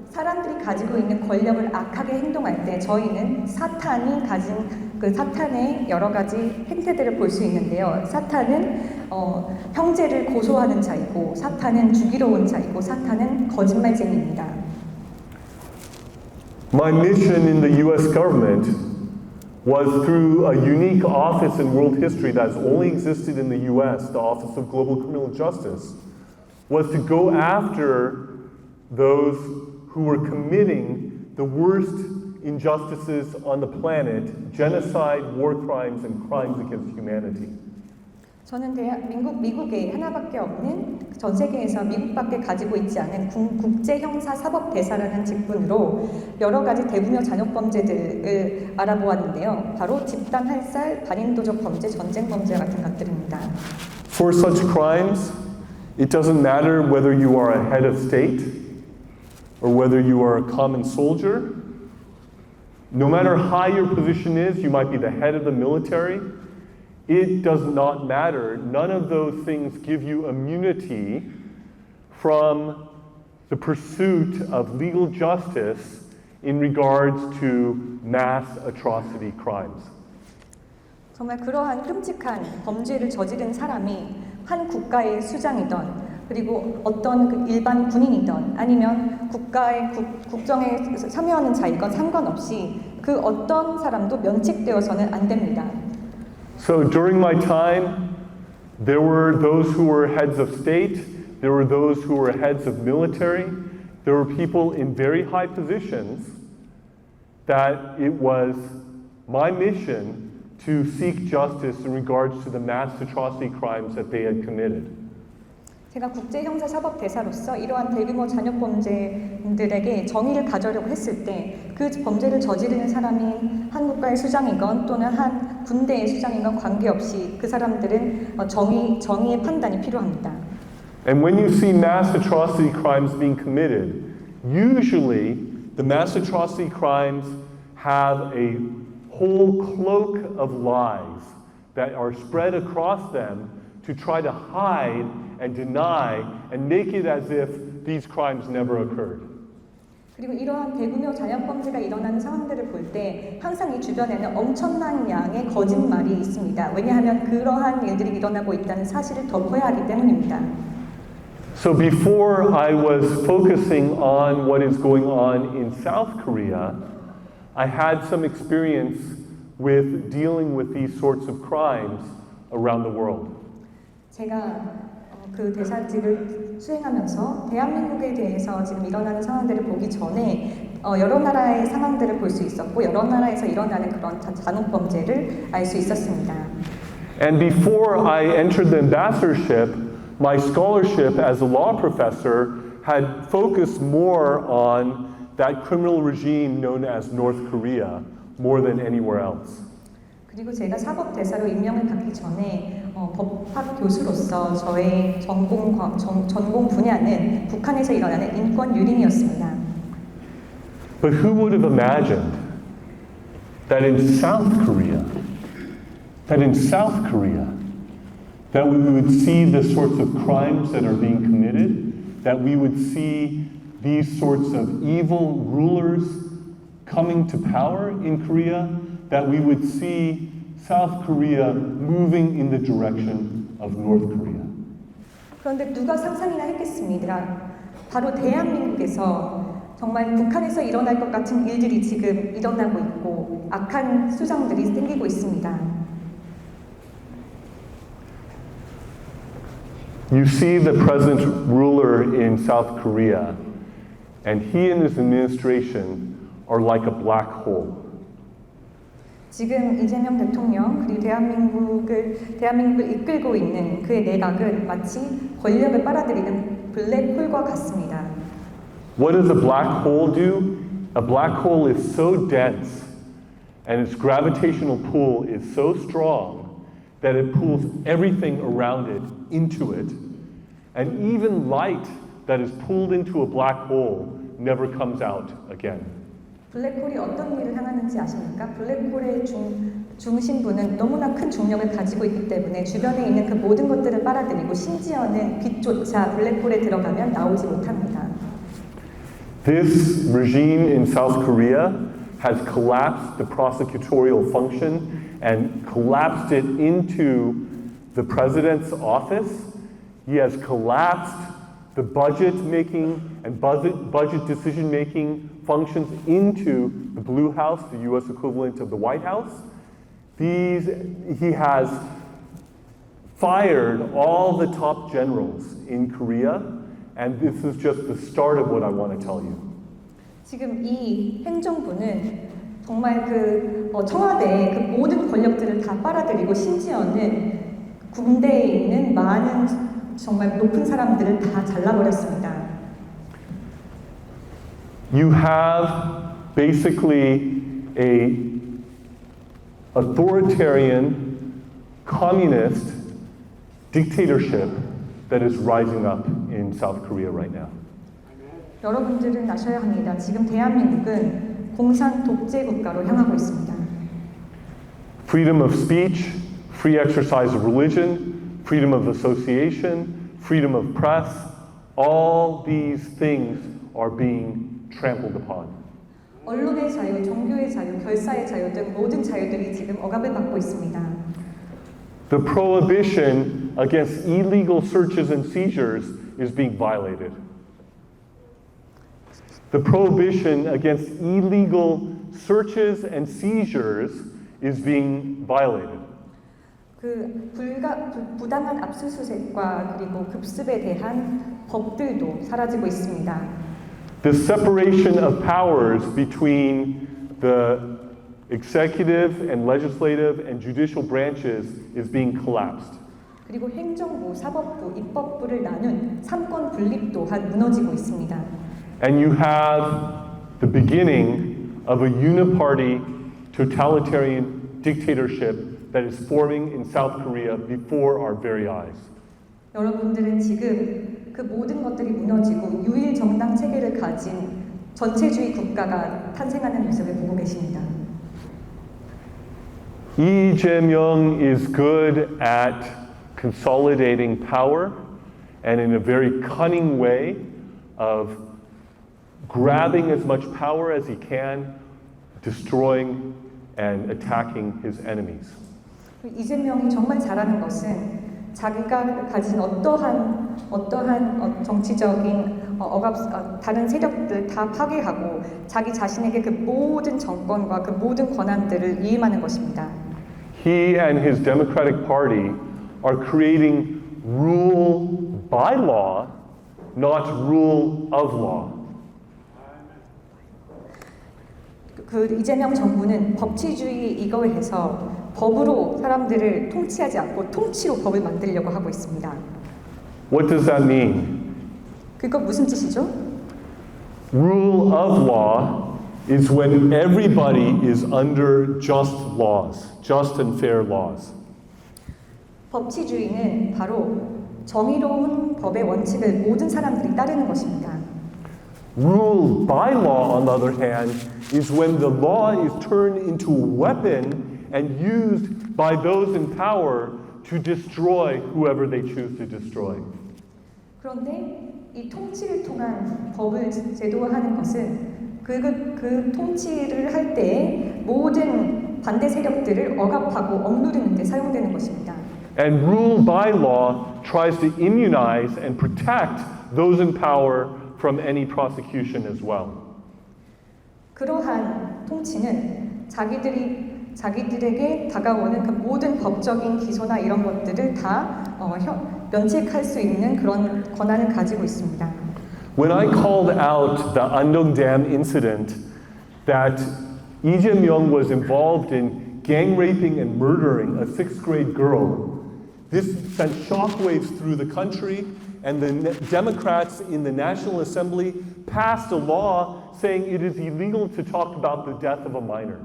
사람들이 가지고 있는 권력을 악하게 행동할 때 저희는 사탄이 가진 그 사탄의 여러 가지 행태들을 볼 수 있는데요. 사탄은 형제를 고소하는 자이고 사탄은 죽이러 온 자이고 사탄은 거짓말쟁이입니다. My mission in the US government was through a unique office in world history that's only existed in the US, the Office of Global Criminal Justice, was to go after those who were committing the worst injustices on the planet, genocide, war crimes, and crimes against humanity. 저는 미국에 하나밖에 없는 전 세계에서 미국밖에 가지고 있지 않은 국제형사사법대사라는 직분으로 여러 가지 대부녀 잔혹범죄들을 알아보았는데요. 바로 집단 할살, 반인도적 범죄, 전쟁 범죄 같은 것들입니다. For such crimes, it doesn't matter whether you are a head of state or whether you are a common soldier. No matter how your position is, you might be the head of the military. It does not matter. None of those things give you immunity from the pursuit of legal justice in regards to mass atrocity crimes. 정말 그러한 끔찍한 범죄를 저지른 사람이 한 국가의 수장이던 그리고 어떤 그 일반 군인이던 아니면 국가의 국정에 참여하는 자이건 상관없이 그 어떤 사람도 면책되어서는 안 됩니다. So during my time, there were those who were heads of state, there were those who were heads of military, there were people in very high positions that it was my mission to seek justice in regards to the mass atrocity crimes that they had committed. 제가 국제형사사법대사로서 이러한 대규모 잔혹범죄들에게 정의를 가져려고 했을 때 그 범죄를 저지르는 사람이 한 국가의 수장이건 또는 한 군대의 수장이건 관계없이 그 사람들은 정의의 판단이 필요합니다. And when you see mass atrocity crimes being committed, usually the mass atrocity crimes have a whole cloak of lies that are spread across them to try to hide and deny and make it as if these crimes never occurred. 그리고 이러한 대규모 잔혹범죄가 일어나는 상황들을 볼 때 항상 이 주변에는 엄청난 양의 거짓말이 있습니다. 왜냐하면 그러한 일들이 일어나고 있다는 사실을 덮어야 하기 때문입니다. So before I was focusing on what is going on in South Korea, I had some experience with dealing with these sorts of crimes around the world. 제가 그 대사직을 수행하면서 대한민국에 대해서 지금 일어나는 상황들을 보기 전에 여러 나라의 상황들을 볼 수 있었고 여러 나라에서 일어나는 그런 잔혹범죄를 알 수 있었습니다. And before I entered the ambassadorship, my scholarship as a law professor had focused more on that criminal regime known as North Korea more than anywhere else. 그리고 제가 사법대사로 임명을 받기 전에 법학 교수로서 저의 전공 분야는 북한에서 일어나는 인권 유린이었습니다. But who would have imagined that in South Korea, that we would see the sorts of crimes that are being committed, that we would see these sorts of evil rulers coming to power in Korea, that we would see South Korea moving in the direction of North Korea. 그런데 누가 상상이나 했겠습니까? 바로 대한민국에서 정말 북한에서 일어날 것 같은 일들이 지금 일어나고 있고 악한 수장들이 생기고 있습니다. You see the present ruler in South Korea, and he and his administration are like a black hole. 지금 이재명 대통령 그리고 대한민국을 이끌고 있는 그의 내각은 마치 권력을 빨아들이는 블랙홀과 같습니다. What does a black hole do? A black hole is so dense and its gravitational pull is so strong that it pulls everything around it into it. And even light that is pulled into a black hole never comes out again. 블랙홀이 어떤 일을 향하는지 아십니까? 블랙홀의 중심부는 너무나 큰 중력을 가지고 있기 때문에 주변에 있는 그 모든 것들을 빨아들이고 심지어는 빛조차 블랙홀에 들어가면 나오지 못합니다. This regime in South Korea has collapsed the prosecutorial function and collapsed it into the president's office. He has collapsed the budget making and budget decision making functions into the Blue House, the U.S. equivalent of the White House. He has fired all the top generals in Korea, and this is just the start of what I want to tell you. 지금 이 행정부는 정말 청와대의 그 모든 권력들을 다 빨아들이고 심지어는 군대에 있는 많은 정말 높은 사람들을 다 잘라버렸습니다. You have basically a authoritarian communist dictatorship that is rising up in South Korea right now. 여러분들은 아셔야 합니다. 지금 대한민국은 공산 독재 국가로 향하고 있습니다. Freedom of speech, free exercise of religion, freedom of association, freedom of press, all these things are being trampled upon. 언론의 자유, 종교의 자유, 결사의 자유 등 모든 자유들이 지금 억압을 받고 있습니다. The prohibition against illegal searches and seizures is being violated. The prohibition against illegal searches and seizures is being violated. 그 부당한 압수수색과 그리고 급습에 대한 법들도 사라지고 있습니다. The separation of powers between the executive and legislative and judicial branches is being collapsed. 그리고 행정부, 사법부, 입법부를 나눈 삼권 분립 또한 무너지고 있습니다. And you have the beginning of a uniparty totalitarian dictatorship that is forming in South Korea before our very eyes. 여러분들은 지금 그 모든 것들이 무너지고 유일 정당 체계를 가진 전체주의 국가가 탄생하는 모습을 보고 계십니다. Lee Jae-myung is good at consolidating power and in a very cunning way of grabbing as much power as he can, destroying and attacking his enemies. 이재명이 정말 잘하는 것은 자기가 가진 어떠한 정치적인 다른 세력들 다 파괴하고 자기 자신에게 그 모든 정권과 그 모든 권한들을 위임하는 것입니다. He and his Democratic Party are creating rule by law, not rule of law. 그 이재명 정부는 법치주의 이거에 해서 법으로 사람들을 통치하지 않고 통치로 법을 만들려고 하고 있습니다. What does that mean? 그거 무슨 뜻이죠? Rule of law is when everybody is under just laws, just and fair laws. 법치주의는 바로 정의로운 법의 원칙을 모든 사람들이 따르는 것입니다. Rule by law, on the other hand, is when the law is turned into a weapon and used by those in power to destroy whoever they choose to destroy. 그런데 이 통치를 통한 법을 제도화하는 것은 그 통치를 할 때에 모든 반대 세력들을 억압하고 억누르는 데 사용되는 것입니다. And rule by law tries to immunize and protect those in power from any prosecution as well. 그러한 통치는 자기들에게 다가오는 그 모든 법적인 기소나 이런 것들을 다 면책할 수 있는 그런 권한을 가지고 있습니다. When I called out the Andong Dam incident that Lee Jae-myung was involved in gang raping and murdering a 6th grade girl, this sent shockwaves through the country, and the Democrats in the National Assembly passed a law saying it is illegal to talk about the death of a minor.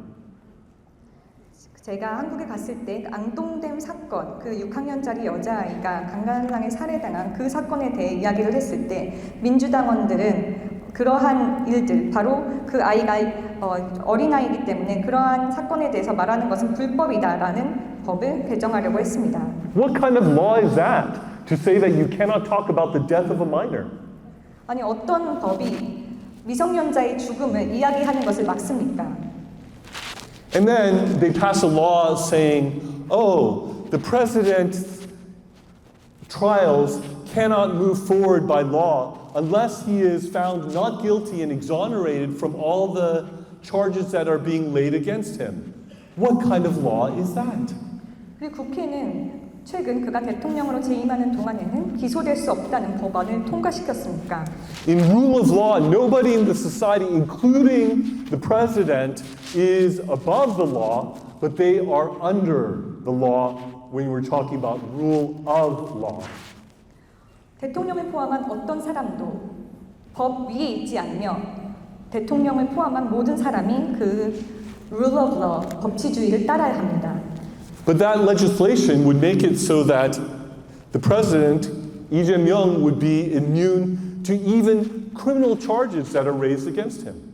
제가 한국에 갔을 때 앙동댐 사건, 그 6학년짜리 여자아이가 강간당해 살해당한 그 사건에 대해 이야기를 했을 때 민주당원들은 그러한 일들, 바로 그 아이가 어린아이이기 때문에 그러한 사건에 대해서 말하는 것은 불법이다라는 법을 개정하려고 했습니다. What kind of law is that to say that you cannot talk about the death of a minor? 아니 어떤 법이 미성년자의 죽음을 이야기하는 것을 막습니까? And then they pass a law saying, oh, the president's trials cannot move forward by law unless he is found not guilty and exonerated from all the charges that are being laid against him. What kind of law is that? 그리고 국회는 최근 그가 대통령으로 재임하는 동안에는 기소될 수 없다는 법안을 통과시켰으니까. In rule of law, nobody in the society, including the president, is above the law, but they are under the law when we're talking about rule of law. 대통령을 포함한 어떤 사람도 법 위에 있지 않으며 대통령을 포함한 모든 사람이 그 rule of law, 법치주의를 따라야 합니다. But that legislation would make it so that the president, Lee Jae-myung, would be immune to even criminal charges that are raised against him.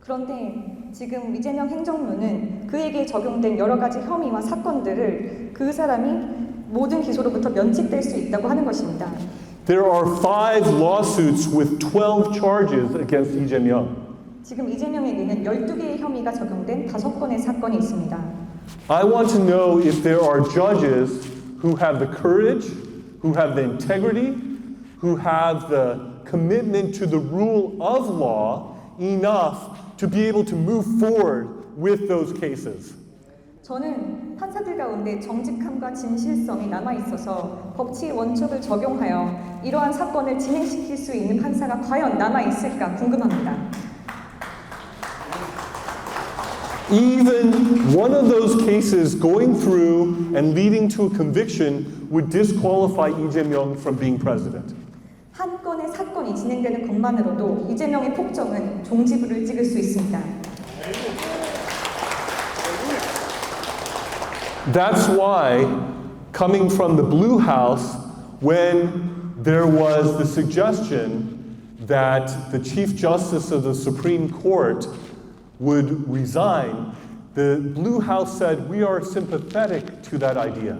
그런데 지금 이재명 행정부는 그에게 적용된 여러 가지 혐의와 사건들을 그 사람이 모든 기소로부터 면책될 수 있다고 하는 것입니다. There are 5 lawsuits with 12 charges against Lee Jae-myung. 지금 이재명에게는 12개의 혐의가 적용된 5건의 사건이 있습니다. I want to know if there are judges who have the courage, who have the integrity, who have the commitment to the rule of law enough to be able to move forward with those cases. 저는 판사들 가운데 정직함과 진실성이 남아 있어서 법치의 원칙을 적용하여 이러한 사건을 진행시킬 수 있는 판사가 과연 남아 있을까 궁금합니다. Even one of those cases going through and leading to a conviction would disqualify Lee Jae-myung from being president. 한 건의 사건이 진행되는 것만으로도 이재명의 폭정은 종지부를 찍을 수 있습니다. That's why, coming from the Blue House, when there was the suggestion that the Chief Justice of the Supreme Court would resign, the Blue House said, we are sympathetic to that idea.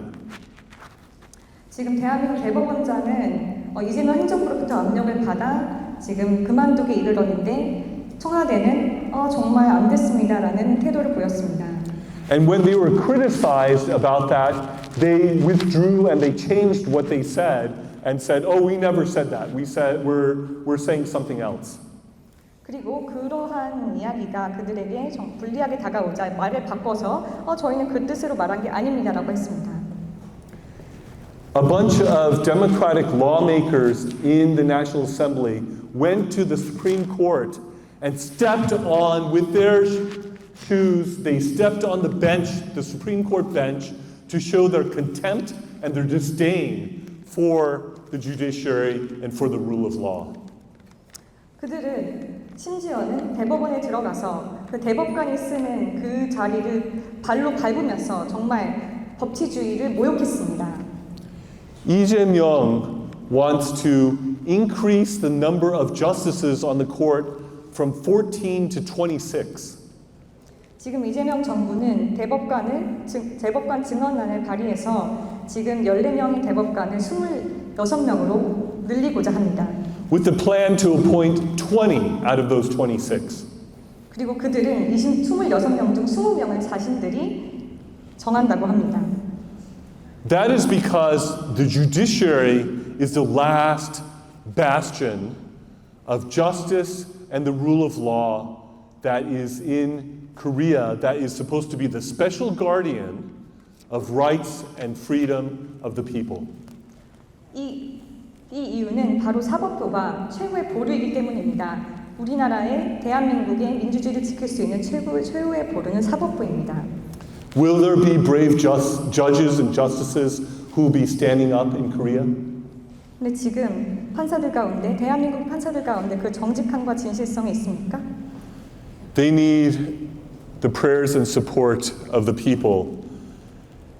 지금 대한민국 대법원장은 이재명 행정부로부터 압력을 받아 지금 그만두게 이르렀는데 청와대는 정말 안 됐습니다라는 태도를 보였습니다. And when they were criticized about that, they withdrew and they changed what they said and said, "Oh, we never said that. We said we're saying something else." 그리고 그러한 이야기가 그들에게 좀 불리하게 다가오자 말을 바꿔서 저희는 그 뜻으로 말한 게 아닙니다라고 했습니다. A bunch of Democratic lawmakers in the National Assembly went to the Supreme Court and stepped on with their shoes. They stepped on the bench, the Supreme Court bench, to show their contempt and their disdain for the judiciary and for the rule of law. 그들은 심지어는 대법원에 들어가서 그 대법관이 쓰는 그 자리를 발로 밟으면서 정말 법치주의를 모욕했습니다. Lee Jae-myung wants to increase the number of justices on the court from 14 to 26. 지금 이재명 정부는 대법관 증언안을 발의해서 지금 14명의 대법관을 26명으로 늘리고자 합니다. With the plan to appoint 20 out of those 26. 그리고 그들은 26명 중 20명을 자신들이 정한다고 합니다. That is because the judiciary is the last bastion of justice and the rule of law that is in Korea, that is supposed to be the special guardian of rights and freedom of the people. 이 이유는 바로 사법부가 최후의 보루이기 때문입니다. 우리나라의 대한민국의 민주주의를 지킬 수 있는 최후의 보루는 사법부입니다. Will there be brave judges and justices who will be standing up in Korea? 근데 지금 판사들 가운데 대한민국 판사들 가운데 그 정직함과 진실성이 있습니까? They need the prayers and support of the people,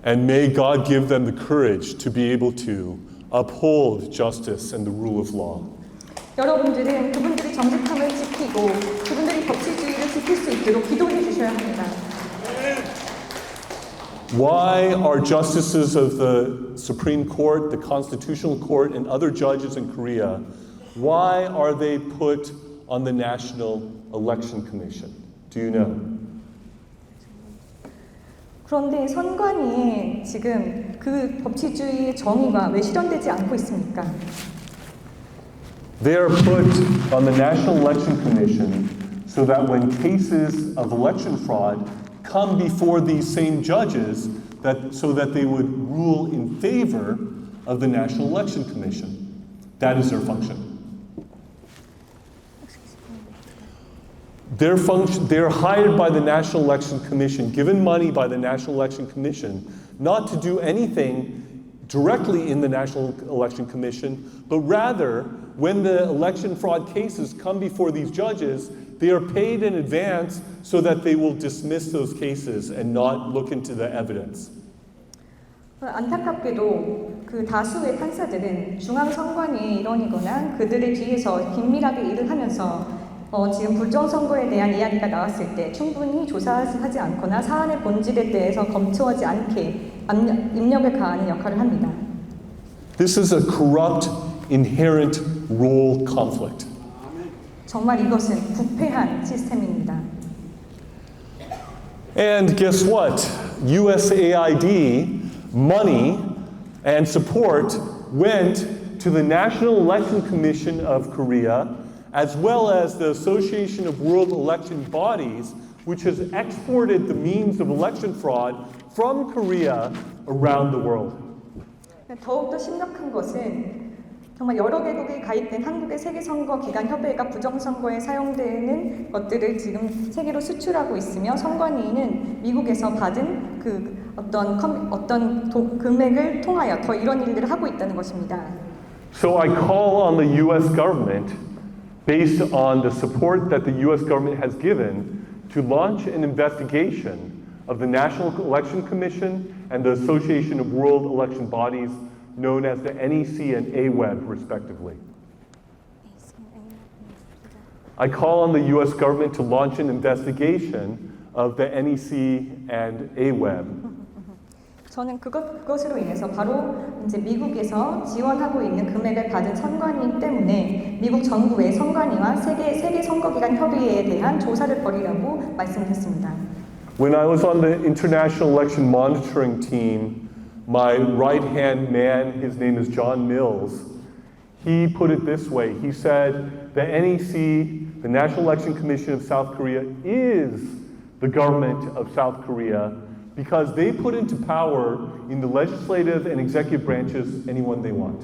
and may God give them the courage to be able to uphold justice and the rule of law. 여러분들은 그분들이 정직함을 지키고 그분들이 법치주의를 지킬 수 있도록 기도해 주셔야 합니다. Why are justices of the Supreme Court, the Constitutional Court, and other judges in Korea, why are they put on the National Election Commission? Do you know? 그런데 선관위에 지금 그 법치주의의 정의가 왜 실현되지 않고 있습니까? They are put on the National Election Commission so that when cases of election fraud come before these same judges, so that they would rule in favor of the National Election Commission. That is their function. They're hired by the National Election Commission, given money by the National Election Commission not to do anything directly in the National Election Commission, but rather, when the election fraud cases come before these judges, they are paid in advance so that they will dismiss those cases and not look into the evidence. 안타깝게도 그 다수의 판사들은 중앙선관위의 일원이거나 그들의 뒤에서 긴밀하게 일을 하면서 지금 부정선거에 대한 이야기가 나왔을 때 충분히 조사하지 않거나 사안의 본질에 대해서 검토하지 않게 입력을 가하는 역할을 합니다. This is a corrupt, inherent role conflict. 정말 이것은 부패한 시스템입니다. And guess what? USAID money and support went to the National Election Commission of Korea, as well as the Association of World Election Bodies, which has exported the means of election fraud from Korea around the world. 더욱더 심각한 것은 정말 여러 개국이 가입된 한국의 세계선거기관협회가 부정선거에 사용되는 것들을 지금 세계로 수출하고 있으며 선관위는 미국에서 받은 그 어떤 금액을 통하여 더 이런 일들을 하고 있다는 것입니다. So I call on the US government, based on the support that the US government has given, to launch an investigation of the National Election Commission and the Association of World Election Bodies, known as the NEC and AWEB, respectively. I call on the US government to launch an investigation of the NEC and AWEB. 저는 그것으로 인해서 바로 이제 미국에서 지원하고 있는 금액을 받은 선관위 때문에 미국 정부의 선관위와 세계 선거기관 협의회에 대한 조사를 벌이라고 말씀했습니다. When I was on the International Election Monitoring Team, my right-hand man, his name is John Mills, he put it this way. He said, the NEC, the National Election Commission of South Korea, is the government of South Korea because they put into power in the legislative and executive branches anyone they want.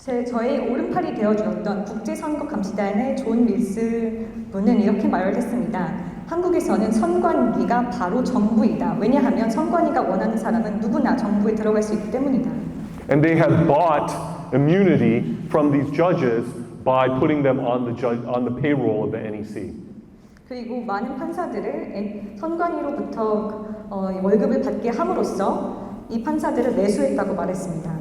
저의 오른팔이 되어주었던 국제선거감시단의 존 밀스 분은 이렇게 말을 했습니다. 한국에서는 선관위가 바로 정부이다. 왜냐하면 선관위가 원하는 사람은 누구나 정부에 들어갈 수 있기 때문이다. And they have bought immunity from these judges by putting them on the payroll of the NEC. 그리고 많은 판사들을 선관위로부터 월급을 받게 함으로써 이 판사들을 매수했다고 말했습니다.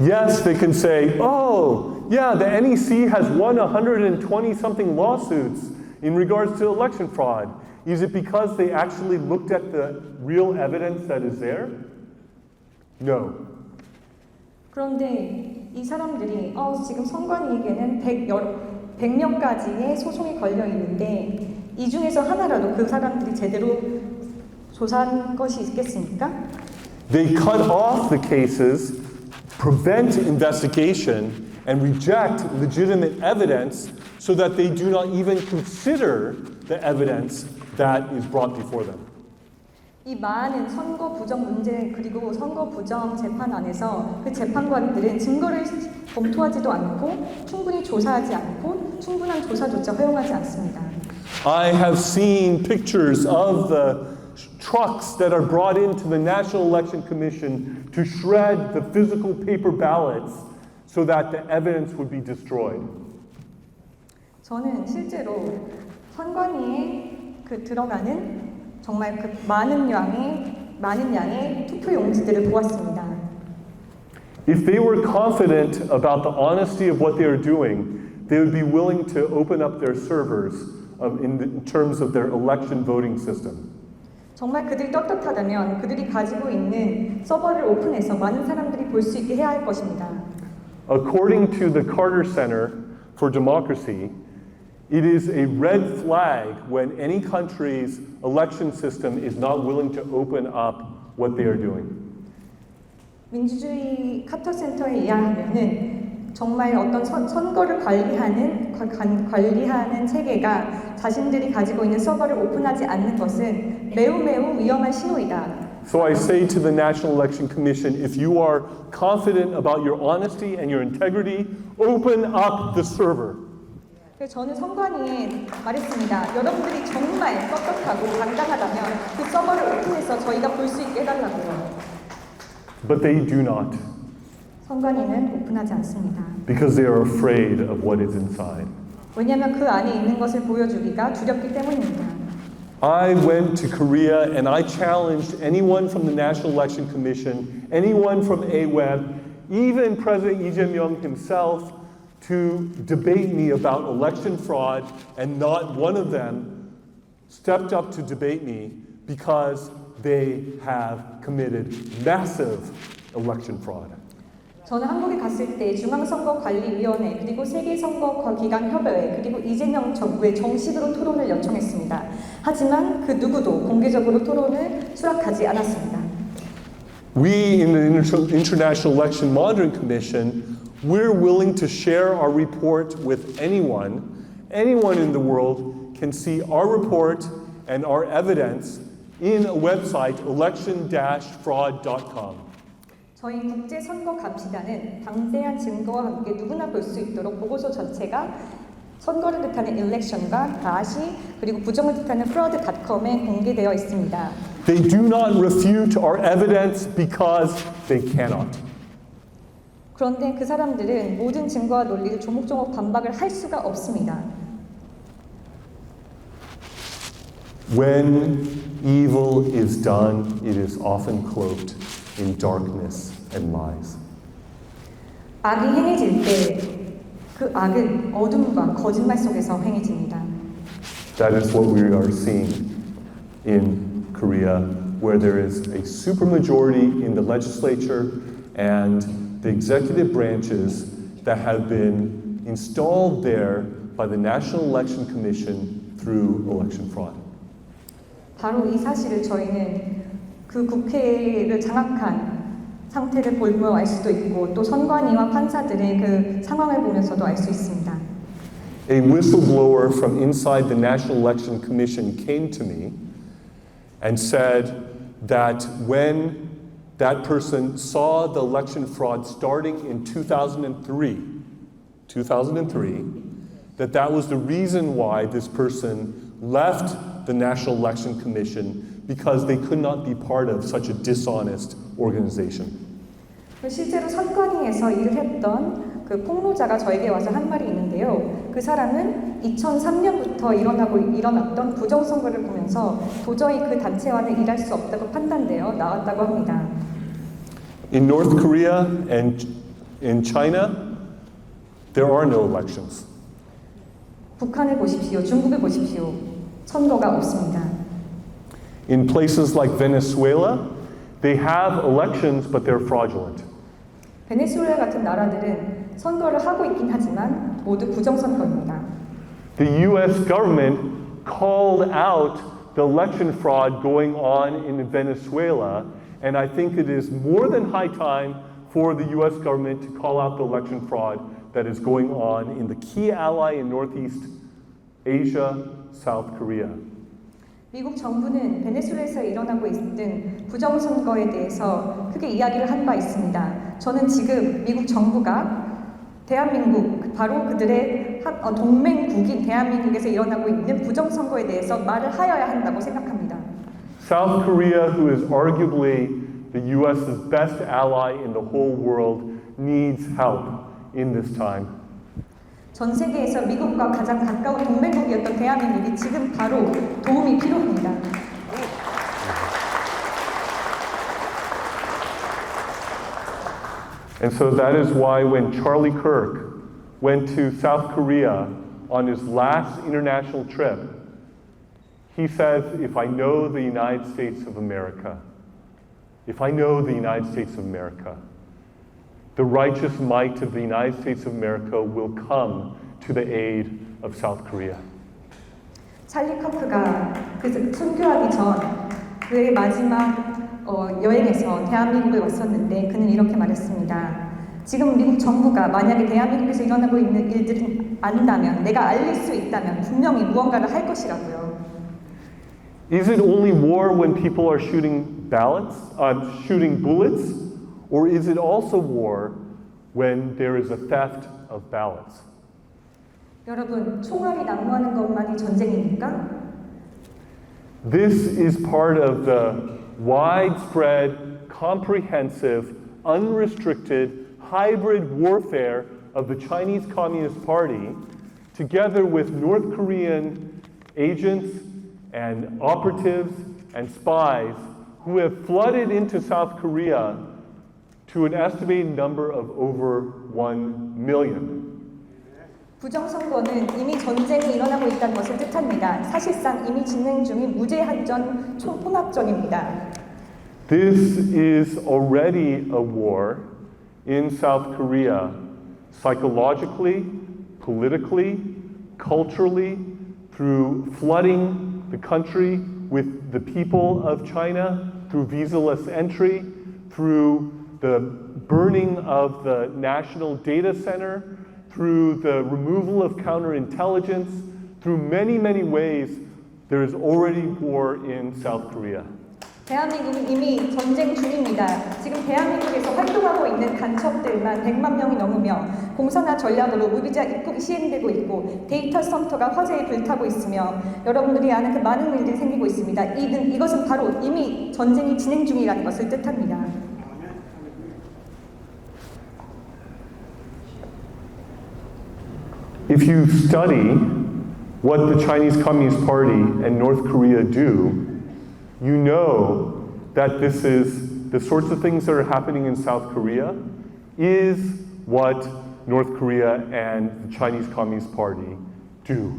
Yes, they can say, oh, yeah, the NEC has won 120-something lawsuits in regards to election fraud. Is it because they actually looked at the real evidence that is there? No. 그런데 이 사람들이 지금 선관위에게는 100명까지의 소송이 걸려 있는데 이 중에서 하나라도 그 사람들이 제대로 조사한 것이 있겠습니까? They cut off the cases, prevent investigation, and reject legitimate evidence so that they do not even consider the evidence that is brought before them. 이 많은 선거 부정 문제 그리고 선거 부정 재판 안에서 그 재판관들은 증거를 검토하지도 않고 충분히 조사하지 않고 충분한 조사조차 허용하지 않습니다. I have seen pictures of the trucks that are brought into the National Election Commission to shred the physical paper ballots so that the evidence would be destroyed. 저는 실제로 선관위에 들어가는 정말 그 많은 양의 투표 용지들을 보았습니다. If they were confident about the honesty of what they are doing, they would be willing to open up their servers in terms of their election voting system. 정말 그들이 떳떳하다면 그들이 가지고 있는 서버를 오픈해서 많은 사람들이 볼 수 있게 해야 할 것입니다. According to the Carter Center for Democracy, it is a red flag when any country's election system is not willing to open up what they are doing. 민주주의 카터 센터에 의하면은 정말 어떤 선거를 관리하는 체계가 자신들이 가지고 있는 서버를 오픈하지 않는 것은 매우 위험한 신호이다. So I say to the National Election Commission, if you are confident about your honesty and your integrity, open up the server. 그래서 저는 선관위에 말했습니다. 여러분들이 정말 떳떳하고 당당하다면 그 서버를 오픈해서 저희가 볼 수 있게 해달라고요. But they do not, 선관위는 오픈하지 않습니다. because they are afraid of what is inside. 왜냐하면 그 안에 있는 것을 보여주기가 두렵기 때문입니다. I went to Korea and I challenged anyone from the National Election Commission, anyone from AWEB, even President Lee Jae-myung himself, to debate me about election fraud, and not one of them stepped up to debate me because they have committed massive election fraud. 저는 한국에 갔을 때 중앙선거관리위원회 그리고 세계선거기관협의회 그리고 이재명 정부에 정식으로 토론을 요청했습니다. 하지만 그 누구도 공개적으로 토론을 수락하지 않았습니다. We in the International Election Monitoring Commission, we're willing to share our report with anyone. Anyone in the world can see our report and our evidence in a website, election-fraud.com. 저희 국제선거감시단은 방대한 증거와 함께 누구나 볼 수 있도록 보고서 전체가 선거를 뜻하는 일렉션과 다시 그리고 부정을 뜻하는 fraud.com에 공개되어 있습니다. They do not refute our evidence because they cannot. 그런데 그 사람들은 모든 증거와 논리를 조목조목 반박을 할 수가 없습니다. When evil is done, it is often cloaked in darkness and lies. 악이 행해질 때 그 악은 어둠과 거짓말 속에서 행해집니다. That is what we are seeing in Korea, where there is a supermajority in the legislature and the executive branches that have been installed there by the National Election Commission through election fraud. 바로 이 사실을 저희는 그 국회를 장악한 상태를 보며 알 수도 있고 또 선관위와 판사들의 그 상황을 보면서도 알 수 있습니다. A whistleblower from inside the National Election Commission came to me and said that when that person saw the election fraud starting in 2003, that was the reason why this person left the National Election Commission, because they could not be part of such a dishonest organization. 실제로 선관위에서 일을 했던 그 폭로자가 저에게 와서 한 말이 있는데요. 그 사람은 2003년부터 일어났던 부정선거를 보면서 도저히 그 단체와는 일할 수 없다고 판단되어 나왔다고 합니다. In North Korea and in China, there are no elections. 북한을 보십시오. 중국을 보십시오. 선거가 없습니다. In places like Venezuela, they have elections, but they're fraudulent. 베네수엘라 같은 나라들은 선거를 하고 있긴 하지만 모두 부정선거입니다. The U.S. government called out the election fraud going on in Venezuela, and I think it is more than high time for the U.S. government to call out the election fraud that is going on in the key ally in Northeast Asia, South Korea. 미국 정부는 베네수엘에서 일어나고 있는 부정선거에 대해서 크게 이야기를 한 바 있습니다. 저는 지금 미국 정부가 대한민국, 바로 그들의 동맹국인 대한민국에서 일어나고 있는 부정선거에 대해서 말을 하여야 한다고 생각합니다. South Korea, who is arguably the U.S.'s best ally in the whole world, needs help in this time. 전 세계에서 미국과 가장 가까운 동맹국이었던 대한민국이 지금 바로 도움이 필요합니다. And so that is why when Charlie Kirk went to South Korea on his last international trip, he says, if I know the United States of America, the righteous might of the United States of America will come to the aid of South Korea. 찰리 커크가 그 선교하기 전 그의 마지막 여행에서 대한민국에 왔었는데 그는 이렇게 말했습니다. 지금 미국 정부가 만약에 대한민국에서 일어나고 있는 일들을 안다면, 내가 알릴 수 있다면 분명히 무언가를 할 것이라고요. Is it only war when people are shooting bullets? Or is it also war when there is a theft of ballots? 여러분, 총알이 난무하는 것만이 전쟁입니까? This is part of the widespread, comprehensive, unrestricted, hybrid warfare of the Chinese Communist Party, together with North Korean agents and operatives and spies who have flooded into South Korea to an estimated number of over 1 million. 부정선거는 이미 전쟁이 일어나고 있다는 것을 뜻합니다. 사실상 이미 진행 중인 무제한전 총통합전입니다. This is already a war in South Korea, psychologically, politically, culturally, through flooding the country with the people of China, through visa-less entry, through the burning of the national data center, through the removal of counterintelligence, through many, many ways, there is already war in South Korea. 대한민국은 이미 전쟁 중입니다. 지금 대한민국에서 활동하고 있는 간첩들만 100만 명이 넘으며 공산화 전략으로 무비자 입국이 시행되고 있고 데이터 센터가 화재에 불타고 있으며 여러분들이 아는 그 많은 일들이 생기고 있습니다. 이것은 바로 이미 전쟁이 진행 중이라는 것을 뜻합니다. If you study what the Chinese Communist Party and North Korea do, you know that this is the sorts of things that are happening in South Korea is what North Korea and the Chinese Communist Party do.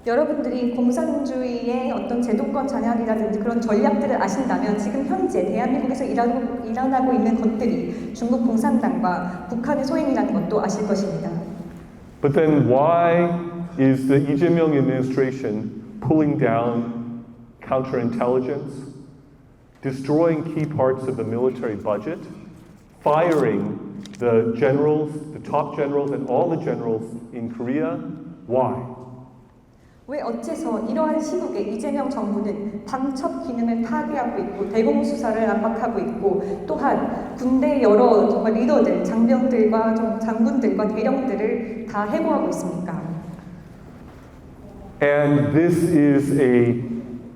여러분들이 공산주의의 어떤 제도권 잔향이라든지 그런 전략들을 아신다면 지금 현재 대한민국에서 일어나고 있는 것들이 중국 공산당과 북한의 소행이라는 것도 아실 것입니다. But then why is the Lee Jae-myung administration pulling down counterintelligence, destroying key parts of the military budget, firing the generals, the top generals and all the generals in Korea? Why? 왜 어째서 이러한 시국에 이재명 정부는 방첩 기능을 파괴하고 있고 대공수사를 압박하고 있고 또한 군대 여러 정말 리더들, 장병들과 장군들과 대령들을 다 해고하고 있습니까? And this is a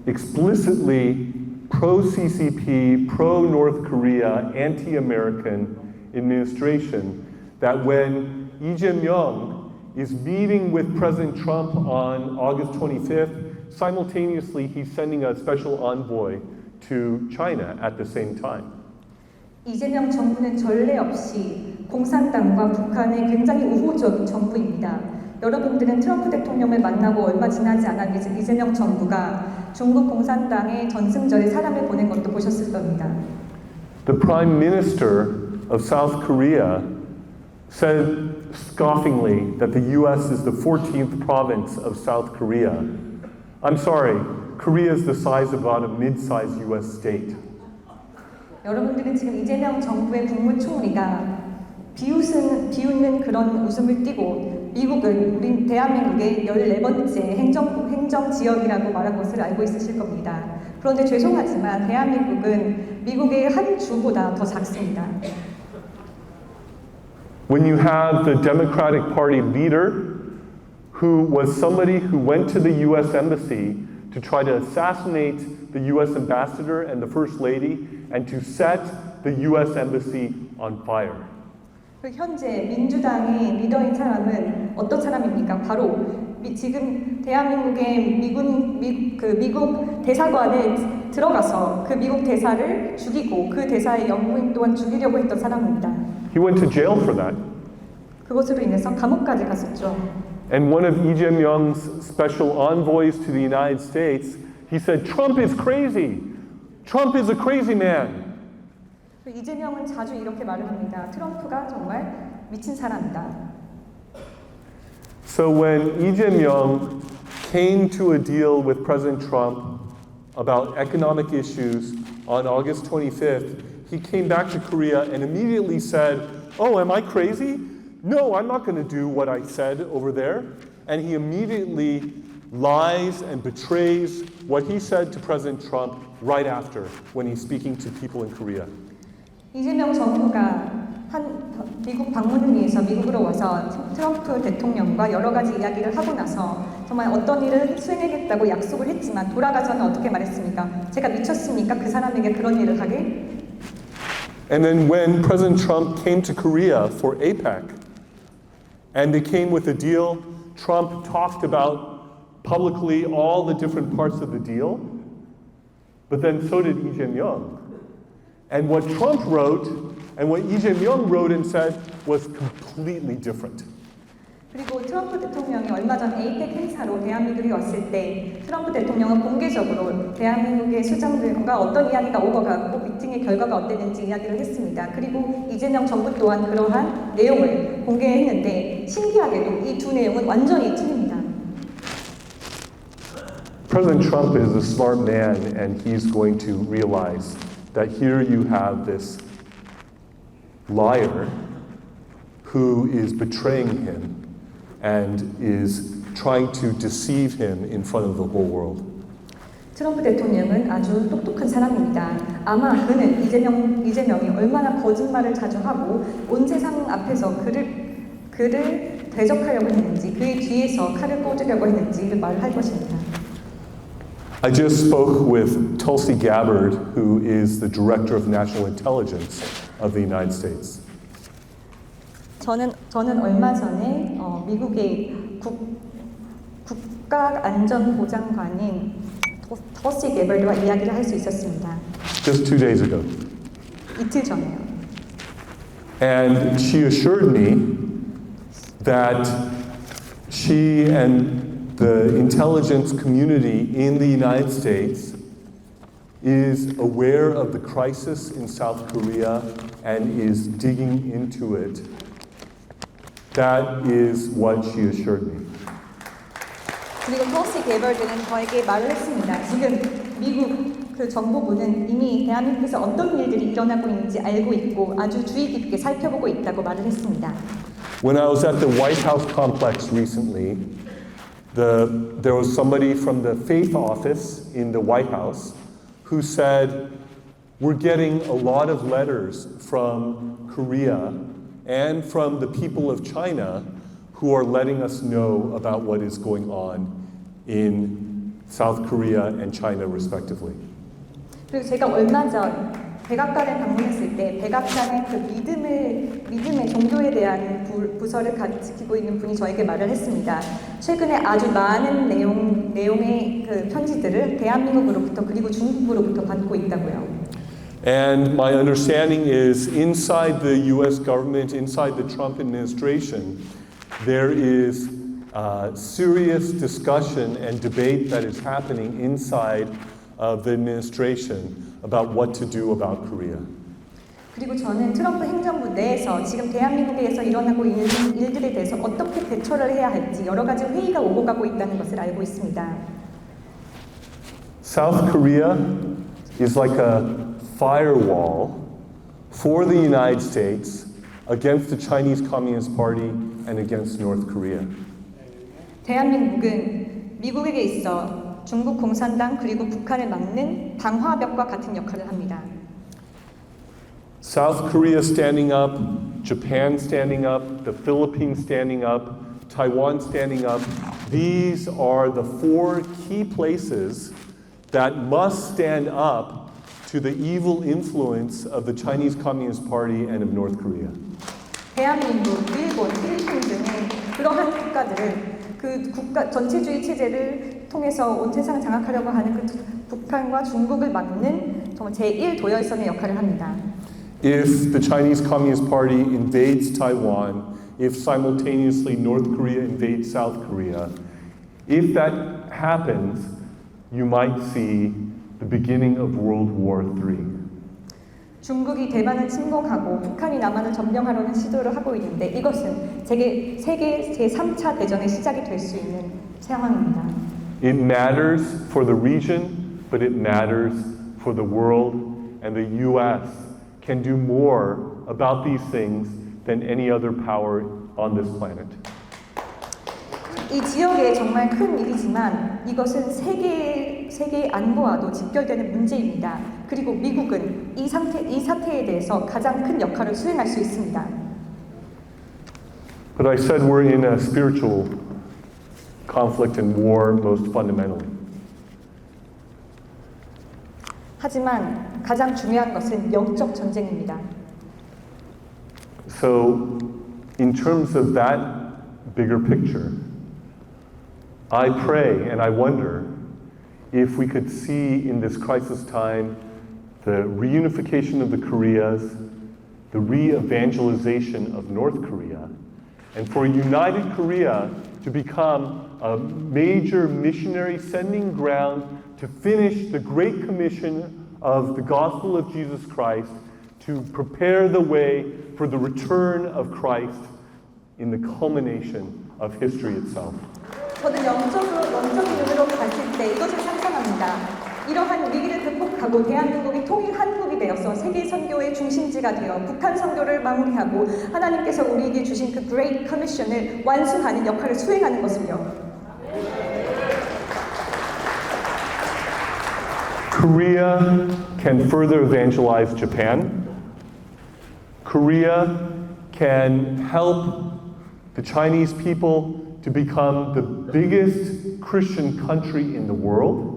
explicitly pro-CCP, pro-North Korea, anti-American administration that when Lee Jae-myung is meeting with President Trump on August 25th, simultaneously he's sending a special envoy to China at the same time. 이재명 정부는 전례 없이 공산당과 북한의 굉장히 우호적인 정부입니다. 여러분들은 트럼프 대통령을 만나고 얼마 지나지 않아 이재명 정부가 중국 공산당의 전승절에 사람을 보낸 것도 보셨을 겁니다. The Prime Minister of South Korea said scoffingly that the US is the 14th province of South Korea. I'm sorry, Korea is the size of about a mid-sized US state. 여러분들은 지금 이재명 정부의 국무총리가 비웃는 그런 웃음을 띠고 미국은 우리 대한민국의 14번째 행정 지역이라고 말한 것을 알고 있으실 겁니다. 그런데 죄송하지만 대한민국은 미국의 한 주보다 더 작습니다. When you have the Democratic Party leader who was somebody who went to the US Embassy to try to assassinate the US ambassador and the First Lady and to set the US Embassy on fire. 그 현재 민주당의 리더인 사람은 어떤 사람입니까? 바로 지금 대한민국의 미국 대사관에 들어가서 그 미국 대사를 죽이고 그 대사의 영부인 또한 죽이려고 했던 사람입니다. He went to jail for that. 그것으로 인해서 감옥까지 갔었죠. And one of Lee Jae-myung's special envoys to the United States, he said, Trump is crazy. Trump is a crazy man. 이재명은 자주 이렇게 말을 합니다. 트럼프가 정말 미친 사람이다. So when Lee Jae-myung came to a deal with President Trump about economic issues on August 25th, he came back to Korea and immediately said, oh, am I crazy? No, I'm not going to do what I said over there. And he immediately lies and betrays what he said to President Trump right after when he's speaking to people in Korea. 이재명 정부가 미국 방문을 위해서 미국으로 와서 트럼프 대통령과 여러 가지 이야기를 하고 나서 정말 어떤 일을 수행하겠다고 약속을 했지만 돌아가서는 어떻게 말했습니까? 제가 미쳤습니까? 그 사람에게 그런 일을 하게? And then when President Trump came to Korea for APEC, and they came with a deal, Trump talked about publicly all the different parts of the deal, but then so did Lee Jae-myung. And what Trump wrote and what Lee Jae-myung wrote and said was completely different. 그리고 트럼프 대통령이 얼마 전 에이펙 행사로 대한민국에 왔을 때 트럼프 대통령은 공개적으로 대한민국의 수장들과 어떤 이야기가 오고 가고 미팅의 결과가 어땠는지 이야기를 했습니다. 그리고 이재명 정부 또한 그러한 내용을 공개했는데 신기하게도 이 두 내용은 완전히 틀립니다. President Trump is a smart man and he's going to realize that here you have this liar who is betraying him and is trying to deceive him in front of the whole world. 트럼프 대통령은 아주 똑똑한 사람입니다. 아마 그는 이재명이 얼마나 거짓말을 자주 하고 온 세상 앞에서 그를 대적하려고 했는지 그의 뒤에서 칼을 꽂으려고 했는지를 말할 것입니다. I just spoke with Tulsi Gabbard, who is the Director of National Intelligence of the United States. 저는 얼마 전에 미국의 국가안전보장관인 터시 게벌드와 이야기를 할 수 있었습니다. Just 2 days ago. 이틀 전에요. And she assured me that she and the intelligence community in the United States is aware of the crisis in South Korea and is digging into it. That is what she assured me. 그리고 터시 게벌드는 저에게 말을 했습니다. 지금 미국 그 정보부는 이미 대한민국에서 어떤 일들이 일어나고 있는지 알고 있고 아주 주의 깊게 살펴보고 있다고 말을 했습니다. When I was at the White House complex recently, there was somebody from the faith office in the White House who said, we're getting a lot of letters from Korea and from the people of China who are letting us know about what is going on in South Korea and China respectively. 그리고 제가 얼마 전 백악관에 방문했을 때 백악관의 그 믿음의 종교에 대한 부서를 지키고 있는 분이 저에게 말을 했습니다. 최근에 아주 많은 내용의 그 편지들을 대한민국으로부터 그리고 중국으로부터 받고 있다고요. And my understanding is inside the US government, inside the Trump administration, there is serious discussion and debate that is happening inside of the administration about what to do about Korea. 그리고 저는 트럼프 행정부 내에서 지금 대한민국에서 일어나고 있는 일들에 대해서 어떻게 대처를 해야 할지 여러 가지 회의가 오고 가고 있다는 것을 알고 있습니다. South Korea is like a firewall for the United States against the Chinese Communist Party and against North Korea. 대한민국은 미국에게 있어 중국 공산당 그리고 북한을 막는 방화벽과 같은 역할을 합니다. South Korea standing up, Japan standing up, the Philippines standing up, Taiwan standing up. These are the 4 key places that must stand up to the evil influence of the Chinese Communist Party and of North Korea. 대한민국, 일본, 필리핀 등의 그러한 국가들을 그 국가 전체주의 체제를 통해서 온 세상을 장악하려고 하는 그 북한과 중국을 막는 정말 제1 도열선의 역할을 합니다. If the Chinese Communist Party invades Taiwan, if simultaneously North Korea invades South Korea, if that happens, you might see the beginning of World War III. 중국이 대만을 침공하고 북한이 남한을 점령하려는 시도를 하고 있는데 이것은 세계 제3차 대전의 시작이 될 수 있는 상황입니다. It matters for the region, but it matters for the world, and the U.S. can do more about these things than any other power on this planet. 이 지역에 정말 큰 일이지만 이것은 세계의 안보와도 직결되는 문제입니다. 그리고 미국은 이 사태에 대해서 가장 큰 역할을 수행할 수 있습니다. But I said we're in a spiritual conflict and war most fundamentally. 하지만 가장 중요한 것은 영적 전쟁입니다. So, in terms of that bigger picture, I pray and I wonder if we could see in this crisis time the reunification of the Koreas, the re-evangelization of North Korea, and for united Korea to become a major missionary sending ground to finish the great commission of the gospel of Jesus Christ, to prepare the way for the return of Christ in the culmination of history itself. 저는 영적인 눈으로 봤을 때 이것을 상상합니다. 이러한 위기를 극복하고 대한민국이 통일 한국이 되어서 세계 선교의 중심지가 되어 북한 선교를 마무리하고 하나님께서 우리에게 주신 그 Great Commission을 완수하는 역할을 수행하는 것을요. Korea can further evangelize Japan. Korea can help the Chinese people to become the biggest Christian country in the world.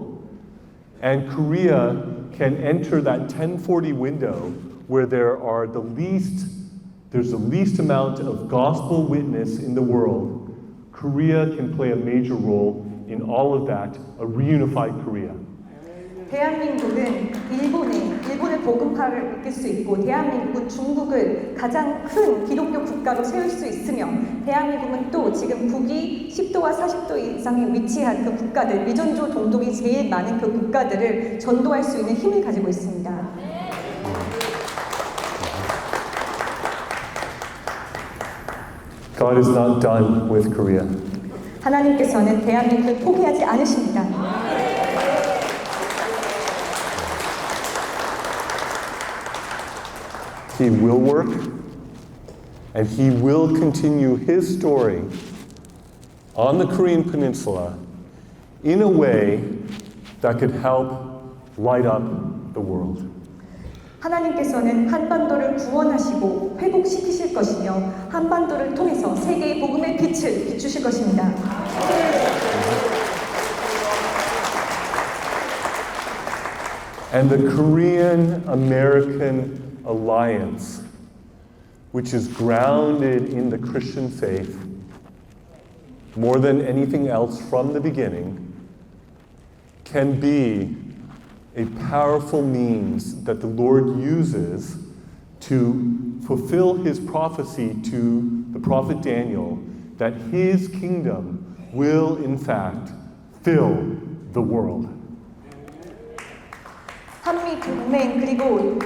And Korea can enter that 1040 window where there's the least amount of gospel witness in the world. Korea can play a major role in all of that, a reunified Korea. 대한민국은 일본의 복음화를 이끌 수 있고 대한민국은 중국을 가장 큰 기독교 국가로 세울 수 있으며 대한민국은 또 지금 북위 10도와 40도 이상에 위치한 그 국가들, 미전조 동독이 제일 많은 그 국가들을 전도할 수 있는 힘을 가지고 있습니다. God is not done with Korea. 하나님께서는 대한민국을 포기하지 않으십니다. He will work, and He will continue His story on the Korean Peninsula in a way that could help light up the world. 하나님께서는 한반도를 구원하시고 회복시키실 것이며 한반도를 통해서 세계의 복음의 빛을 비추실 것입니다. And the Korean-American alliance, which is grounded in the Christian faith, more than anything else from the beginning, can be a powerful means that the Lord uses to fulfill His prophecy to the prophet Daniel that His kingdom will in fact fill the world. 한미 동맹 그리고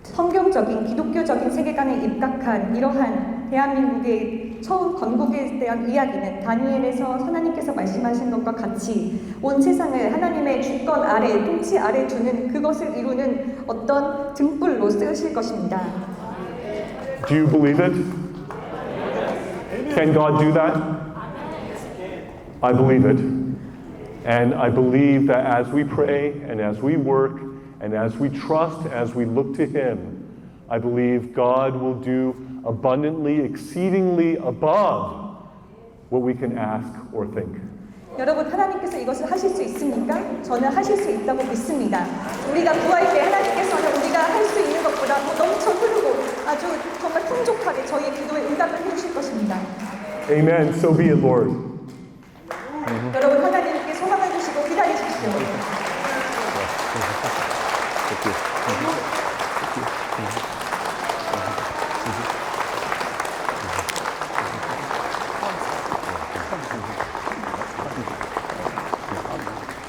성경적인 기독교적인 세계관에 입각한 이러한 대한민국의 처음 건국에 대한 이야기는 다니엘에서 하나님께서 말씀하신 것과 같이 온 세상을 하나님의 주권 아래, 통치 아래 두는 그것을 이루는 어떤 등불로 쓰실 것입니다. Do you believe it? Can God do that? I believe it. And I believe that as we pray and as we work and as we trust, as we look to Him, I believe God will do abundantly, exceedingly above what we can ask or think. 여러분, 하나님께서 이것을 하실 수 있습니까? 저는 하실 수 있다고 믿습니다. 우리가 구할 때 하나님께서는 우리가 할 수 있는 것보다 더 넘쳐 흐르고 아주 정말 풍족하게 저희의 기도에 응답을 해주실 것입니다. Amen. So be it, Lord. 여러분, 하나님께 소망을 주시고 기다리십시오.